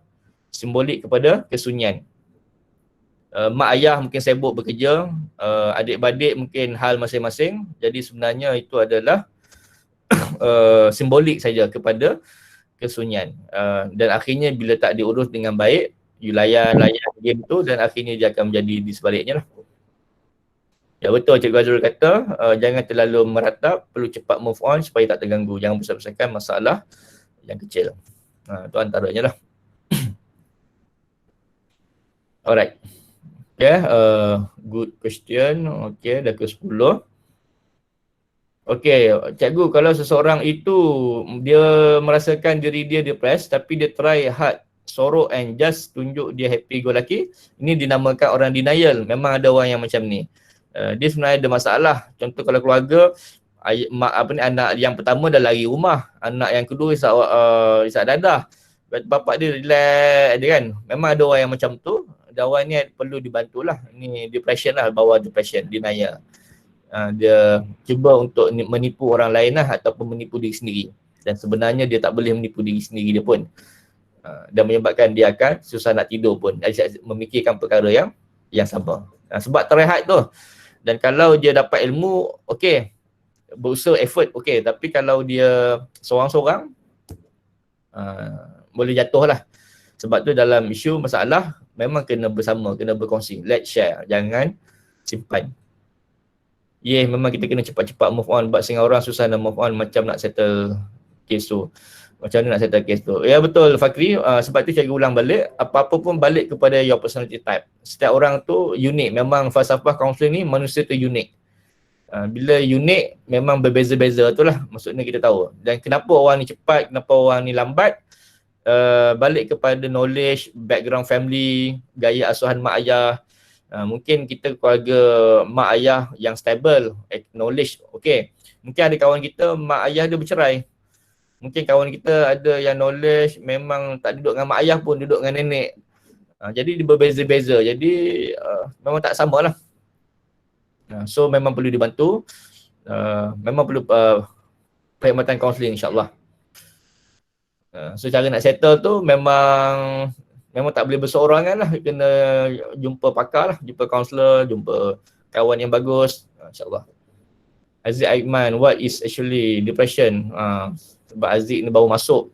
A: Simbolik kepada kesunyian. Mak ayah mungkin sibuk bekerja, adik-beradik mungkin hal masing-masing. Jadi sebenarnya itu adalah simbolik saja kepada kesunyian. Dan akhirnya bila tak diurus dengan baik, you layan game tu dan akhirnya dia akan menjadi di sebaliknya lah. Ya betul Cikgu Azrul kata, jangan terlalu meratap, perlu cepat move on supaya tak terganggu. Jangan besar-besarkan masalah yang kecil. Itu antaranya lah. Alright. Okay, good question. Okay, dah ke 10. Okay, cikgu, kalau seseorang itu dia merasakan diri dia depressed tapi dia try hard, sorok and just tunjuk dia happy go lucky, ini dinamakan orang denial. Memang ada orang yang macam ni. Dia sebenarnya ada masalah. Contoh kalau keluarga, anak yang pertama dah lari rumah, anak yang kedua isak dadah, bapak dia relax dia kan. Memang ada orang yang macam tu, dan orang ni perlu dibantulah. Ini depression lah, bawah depression, denial. Dia cuba untuk menipu orang lain lah ataupun menipu diri sendiri, dan sebenarnya dia tak boleh menipu diri sendiri dia pun, dan menyebabkan dia akan susah nak tidur pun, memikirkan perkara yang sama. Sebab terehat tu. Dan kalau dia dapat ilmu, okey, berusaha effort, okey, tapi kalau dia seorang-seorang, boleh jatuh lah. Sebab tu dalam isu masalah memang kena bersama, kena berkongsi. Let's share, jangan simpan. Memang kita kena cepat-cepat move on. Sebab setengah orang susah nak move on, macam nak settle case tu. Macam mana nak settle case tu. Ya betul Fakri, sebab tu cikgu ulang balik, apa-apa pun balik kepada your personality type. Setiap orang tu unik. Memang falsafah kaunseling ni, manusia tu unik. Bila unik, memang berbeza-beza tu lah. Maksudnya kita tahu. Dan kenapa orang ni cepat, kenapa orang ni lambat, balik kepada knowledge, background family, gaya asuhan mak ayah. Mungkin kita keluarga mak ayah yang stable, knowledge, okay. Mungkin ada kawan kita, mak ayah dia bercerai. Mungkin kawan kita ada yang knowledge, memang tak duduk dengan mak ayah pun, duduk dengan nenek. Jadi dia berbeza-beza, jadi memang tak sama lah. So memang perlu dibantu, memang perlu perkhidmatan kaunseling insyaAllah. So cara nak settle tu memang tak boleh berseorangan lah, kena jumpa pakar lah, jumpa kaunselor, jumpa kawan yang bagus, insyaAllah. Aziz Aiman, what is actually depression? Sebab Aziz ni baru masuk,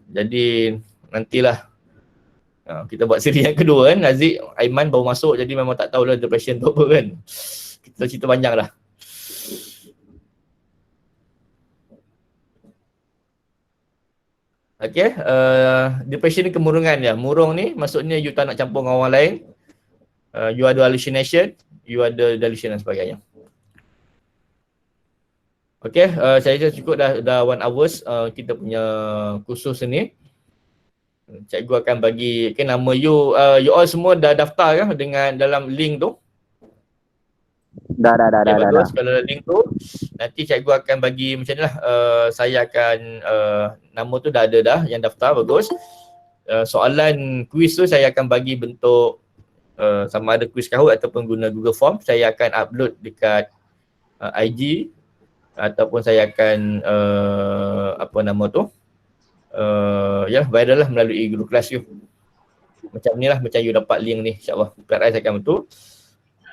A: jadi nantilah kita buat siri yang kedua kan. Aziz Aiman baru masuk, jadi memang tak tahulah depression tu apa kan. Kita cerita panjang lah. Okay, depression ni kemurungan ya. Murung ni maksudnya you tak nak campur dengan orang lain, you ada hallucination, you ada delusion dan sebagainya. Okay, saya rasa cukup dah 1 hours kita punya kursus ni. Cikgu akan bagi nama you all semua dah daftar kan dengan dalam link tu?
D: Dah.
A: Kalau link tu nanti cikgu akan bagi macam ni lah, saya akan nama tu dah ada dah yang daftar, bagus. Soalan kuis tu saya akan bagi bentuk sama ada kuis Kahoot ataupun guna Google Form. Saya akan upload dekat IG ataupun saya akan viral lah melalui guru kelas you. Macam ni lah, macam you dapat link ni, insyaAllah. PRS akan betul.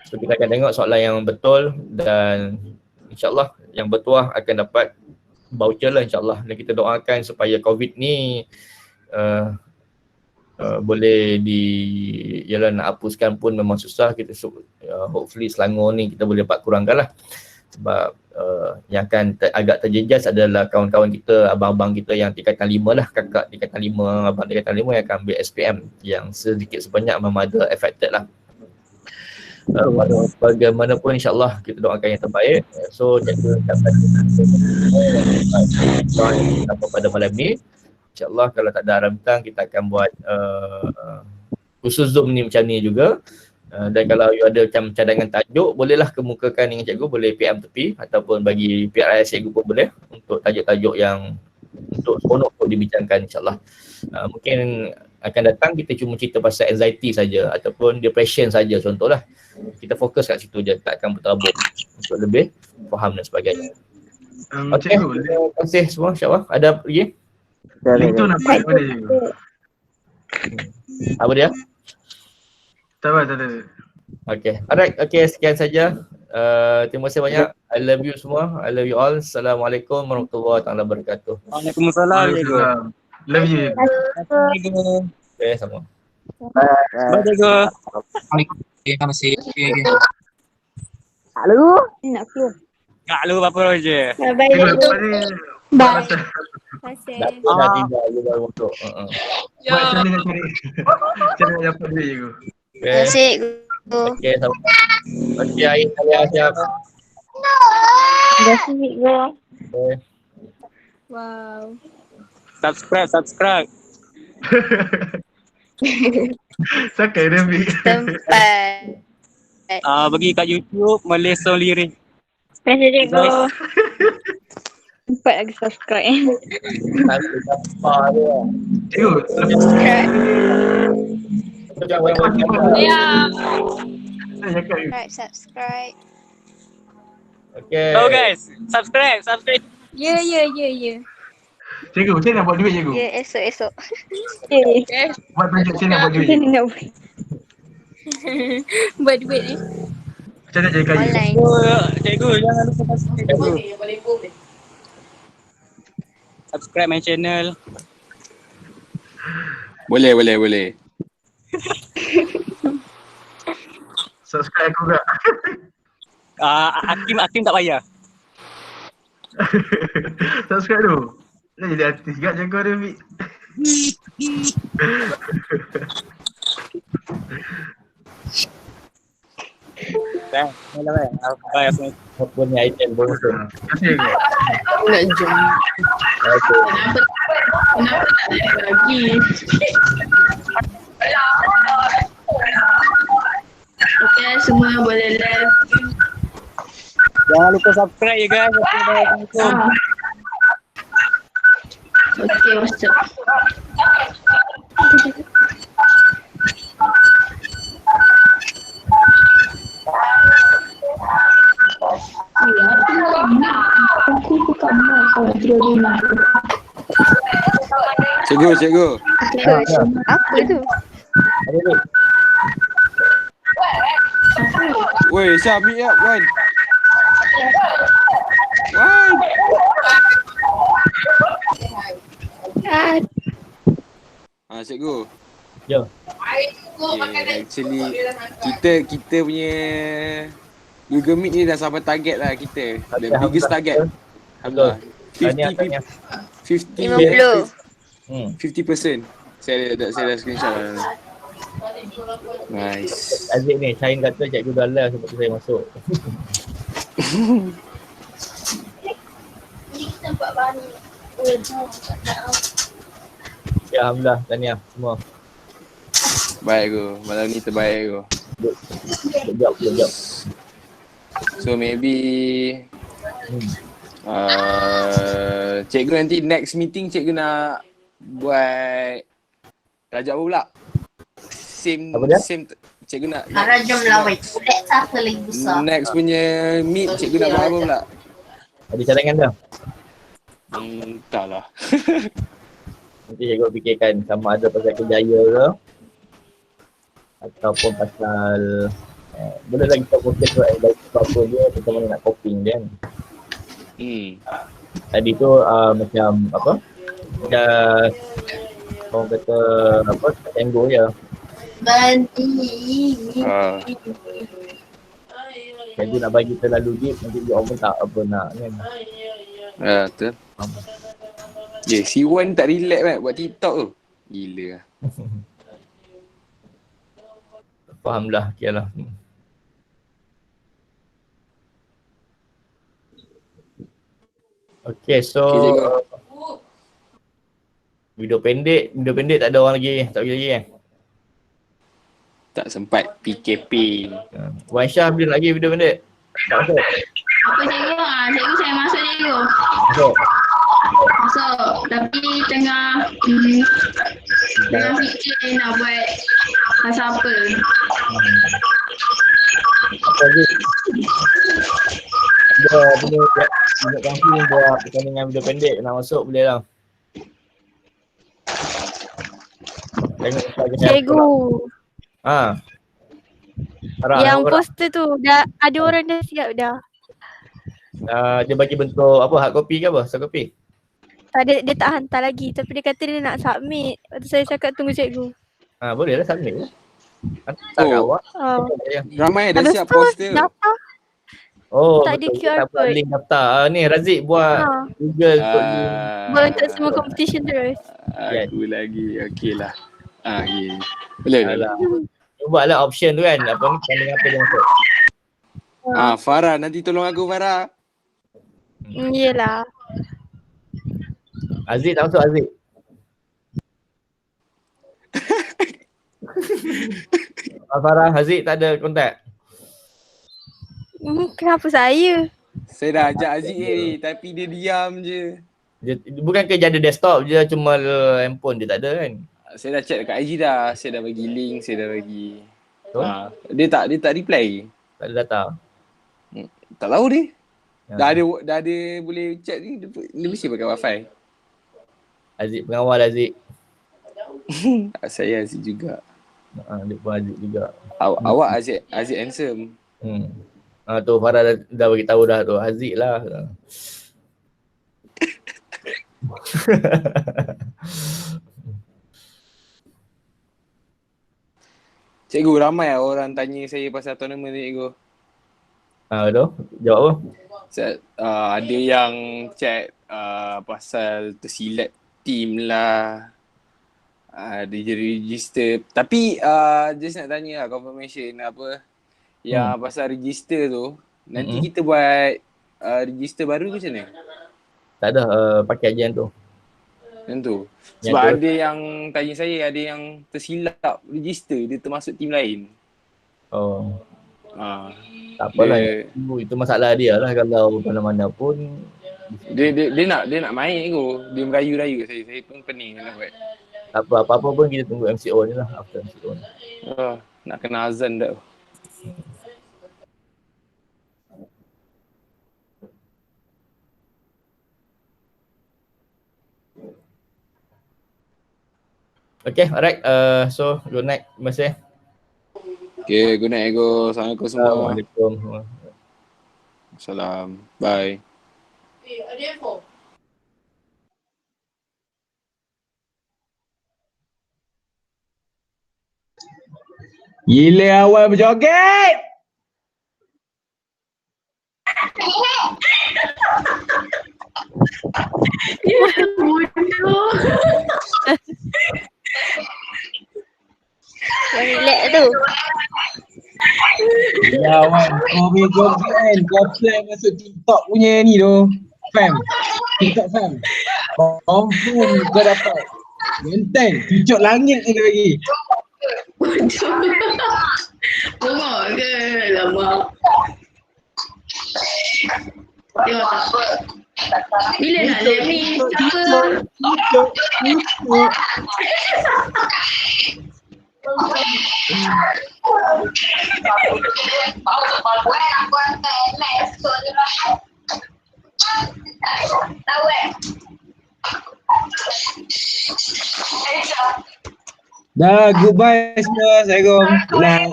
A: So kita akan tengok soalan yang betul dan insyaAllah yang bertuah akan dapat voucher lah insyaAllah. Dan kita doakan supaya COVID ni boleh nak hapuskan pun memang susah. Kita hopefully Selangor ni kita boleh dapat kurangkan lah. Sebab yang akan agak terjejas adalah kawan-kawan kita, abang-abang kita yang tingkatan 5 lah, kakak tingkatan 5, abang tingkatan 5 yang akan ambil SPM yang sedikit sebanyak memang ada affected lah. Bagaimanapun insyaAllah kita doakan yang terbaik. So jaga sampai pada malam ni. InsyaAllah kalau tak ada rambutan kita akan buat khusus Zoom ni macam ni juga. Dan kalau you ada macam cadangan tajuk, bolehlah kemukakan dengan cikgu, boleh PM tepi ataupun bagi PRIS cikgu pun boleh untuk tajuk-tajuk yang untuk seronok untuk dibincangkan insyaAllah. Mungkin akan datang kita cuma cerita pasal anxiety saja ataupun depression saja contohlah. Kita fokus kat situ je, tak akan berterabur untuk lebih faham dan sebagainya. Okey, terima kasih semua insyaAllah. Ada lagi?
E: Link tu nampak pada je.
A: Apa dia?
E: Tak ada.
A: Okay. Alright. Okay. Sekian saja. Terima kasih banyak. I love you semua. I love you all. Assalamualaikum warahmatullahi wabarakatuh.
B: Waalaikumsalam.
E: Love you.
A: Okay. Sama.
B: Bye, Jago.
F: Terima kasih.
D: Halo.
C: Nak keluar.
B: Tak lu apa je.
C: Bye.
E: Bye.
C: Kasih.
A: Dah tiba. You baru masuk.
E: Buat macam mana nak cari. Cara nak dapat duit je.
A: Okay.
C: Asyik.
A: Okay. Sama. Okay. Ain. Kalian siap.
C: Dah sibuk ke?
A: Okay.
C: Wow.
B: Subscribe.
E: Sakai Rafik.
C: Tempat.
B: Bagi kat YouTube Malay Song Lirik.
C: Terima kasih cikgu. Empat lagi subscribe.
A: Nanti apa dia.
E: Cikgu,
C: Subscribe. Ya.
E: saya cakap you.
C: Subscribe.
A: Okay.
B: So guys, subscribe.
C: Ya.
E: Cikgu, saya nak buat duit cikgu.
C: Ya, esok.
E: Buat tajuk saya nak buat duit.
C: Kita nak buat duit ni.
E: Macam nak jadi kaya.
C: Online.
B: Cikgu jangan lupa subscribe. Subscribe my channel. Boleh.
E: Subscribe aku juga.
B: Hakim tak payah.
E: Subscribe tu. Nak jadi artis kat jago Rafik.
B: Bye.
A: Apa ni item bonus tu?
E: Terima kasih cikgu.
C: Nak jom.
A: Okay.
C: Kenapa tak ada lagi? Okay, semua boleh live.
B: Jangan lupa subscribe ya guys. Assalamualaikum.
C: Okay, what's up? Aku buka mic kalau tidak dengar.
B: Cikgu.
C: Apa tu?
A: Ada ni.
B: Woi, Syah meet up Wan. Cikgu.
A: Ya.
B: Okay, actually kita punya Google Meet ni dah sampai target lah kita. The biggest target. Alhamdulillah.
A: Tahniah.
B: 50%. Saya dah screenshot lah. Nice.
A: Aziz ni, Syahrin kata cikgu dah live sebab tu saya masuk. Ya, alhamdulillah, tahniah semua.
B: Baik aku. Malam ni terbaik aku.
A: Good job.
B: So maybe cikgu nanti next meeting cikgu nak buat rajak apa pula?
A: Apa dia?
B: Same cikgu nak
C: Rajam lawai. Siapa lagi besar?
B: next punya meet cikgu nak buat apa pula?
A: Ada cadangan dah?
B: Entahlah.
A: Nanti cikgu fikirkan sama ada pasal kerjaya ke ataupun pasal boleh lagi kita fokus ke apa dia, kita mana nak coping dia kan. Tadi tu macam apa, dah orang kata apa, tango je.
C: Banti.
A: Cikgu nak bagi terlalu deep, nanti dia orang pun tak apa nak kan.
B: Betul. Si Wan tak relax kan buat TikTok tu. Gila lah.
A: Faham lah, okay lah. Okay, so video pendek tak ada orang lagi, tak boleh lagi kan?
B: Tak sempat PKP.
A: Wan Syah bila lagi video pendek? Tak masuk?
C: Apa cikgu? Cikgu saya masuk cikgu.
A: Masuk?
C: Masuk. Tapi tengah fikir nak buat pasal apa.
A: Apa lagi? Ada benda buat kampung buat pertandingan video pendek nak masuk boleh lah. Tengok
G: Cikgu,
A: Farah,
G: yang
A: Farah.
G: poster tu dah ada orang dah siap dah.
A: Dia bagi bentuk apa, hard copy ke apa? Soft copy?
G: Tak ada, dia tak hantar lagi tapi dia kata dia nak submit. Lepas tu saya cakap tunggu cikgu.
A: Boleh lah submit lah. Hantar kat awak.
G: Oh.
B: Ramai dah
G: Habis
B: siap
G: tu
B: poster.
G: daftar
A: betul.
G: tak ada QR
A: Tak buat
G: code.
A: link daftar. Ni Razik buat Google code link.
G: Buat untuk semua competition terus.
B: Aku lagi. Okey lah. Okay. Boleh.
A: Alah. Dia buatlah option tu kan. Apa ni, tanding apa dia masuk.
B: Farah, nanti tolong aku Farah.
G: Yelah.
A: Aziz tak masuk Aziz. Farah, Aziz tak ada kontak.
G: Kenapa saya?
B: Saya dah ajak Aziz ni tapi dia diam je.
A: Dia, bukan kerja ada desktop, dia cuma handphone dia tak ada kan.
B: Saya dah chat dekat IG dah. Saya dah bagi link, saya dah bagi.
A: Betul?
B: Dia tak reply.
A: Tak ada data.
B: Tak tahu dia.
A: Ya.
B: Dah ada boleh chat ni, dia mesti pakai wifi.
A: Aziz pengawal Aziz.
B: Saya Aziz juga.
A: Dia pun Aziz juga.
B: Awak Aziz handsome.
A: Tu Farah dah bagi tahu dah tu. Aziz lah.
B: Cikgu, ramai orang tanya saya pasal tournament ni cikgu.
A: Tu jawab apa?
B: Ada yang chat pasal tersilap team lah. Dia jadi register. Tapi just nak tanya lah confirmation apa. Yang pasal register tu. Nanti kita buat register baru ke macam mana?
A: Tak ada pakai ajian tu.
B: Yang tu. Sebab ada yang tanya saya, ada yang tersilap register, dia termasuk team lain.
A: Tak apalah. Itu masalah dia lah kalau mana-mana pun.
B: Dia nak main tu. Dia merayu-rayu kat saya. Saya pun pening nak buat.
A: Tak apa-apa pun kita tunggu MCO ni lah. After MCO ni.
B: Nak kena azan dah.
A: Okay, alright. So, good night. Terima kasih.
B: Okay, good night Ego. Assalamualaikum semua.
A: Assalamualaikum.
B: Salam. Bye.
E: Gila awal berjoget.
C: Bodoh.
G: Yang relax tu.
E: Ya awal kau punya joget kan. Kau plan masuk TikTok punya ni tu. Fam. TikTok fam. Confirm kau dapat. Genteng. Cucuk langit ni dia bagi.
C: Bongok ke? Lama. Tengok tak? Bila nak live ni?
E: Dah, goodbye semua. Assalamualaikum. Nah.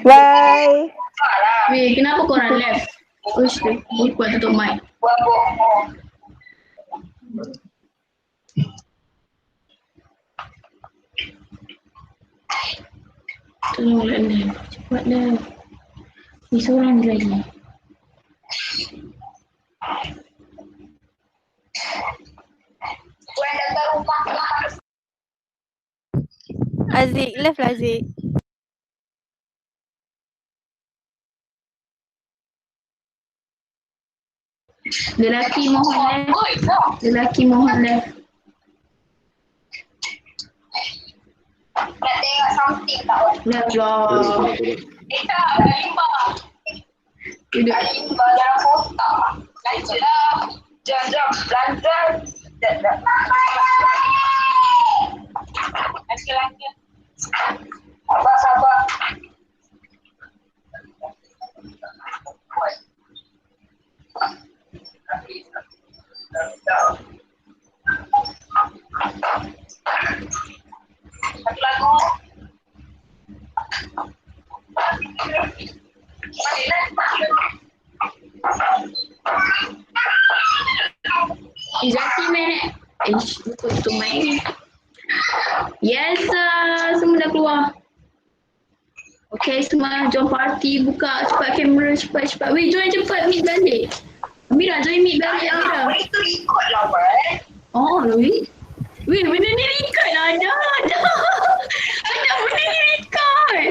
G: Bye.
C: Weh, kenapa korang left? Uish, buat tutup mic. Tolonglah ni. Cepat dah. Ni seorang je lagi.
G: Aziz, left lah Aziz.
C: Lelaki mohon left. Lelaki mohon left.
H: Nak tengok something tak?
C: Left lah.
H: Tak, ada limba.
C: Duduk.
H: Ada limba dalam kotak. Belanja lah. Jom, belanja. Jom. Lagi. Sabar. Satu lagu.
C: Izzati main. Betul tu main. Yes, semua dah keluar. Okay, semua jom party, buka cepat kamera, cepat. Weh, join cepat meet balik. Amira, join meet balik Amira.
H: Itu ikut lah, Wan.
C: Oh, weh. Weh, benda ni record lah. Ada. Ada benda ni record.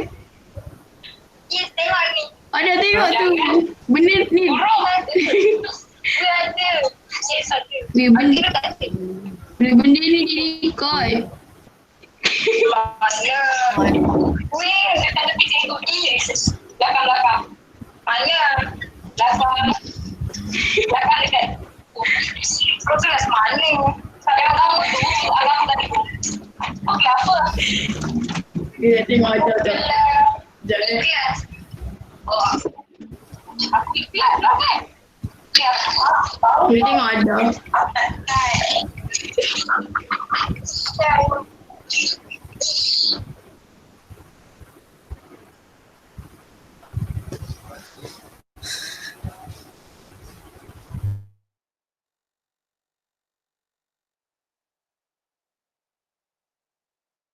H: Yes, tengok ni.
C: Ada tengok tu. Benda ni.
H: Orang ada. Dia ada. Yes, ada.
C: Weh, benda
H: Kira tak ada.
C: benda ni di record.
H: Mana? Weh, dia tak ada pergi tengok. Yes. Belakang. Mana? Belakang dekat. Kau tu dah semana? Saya tahu tu. Alam tadi. Okey, apa?
C: Dia tengok ada tu. Jangan.
H: Ikhlas. Oh. Aku ikhlas lah kan? Ikhlas.
C: Dia tengok ada.
H: Saya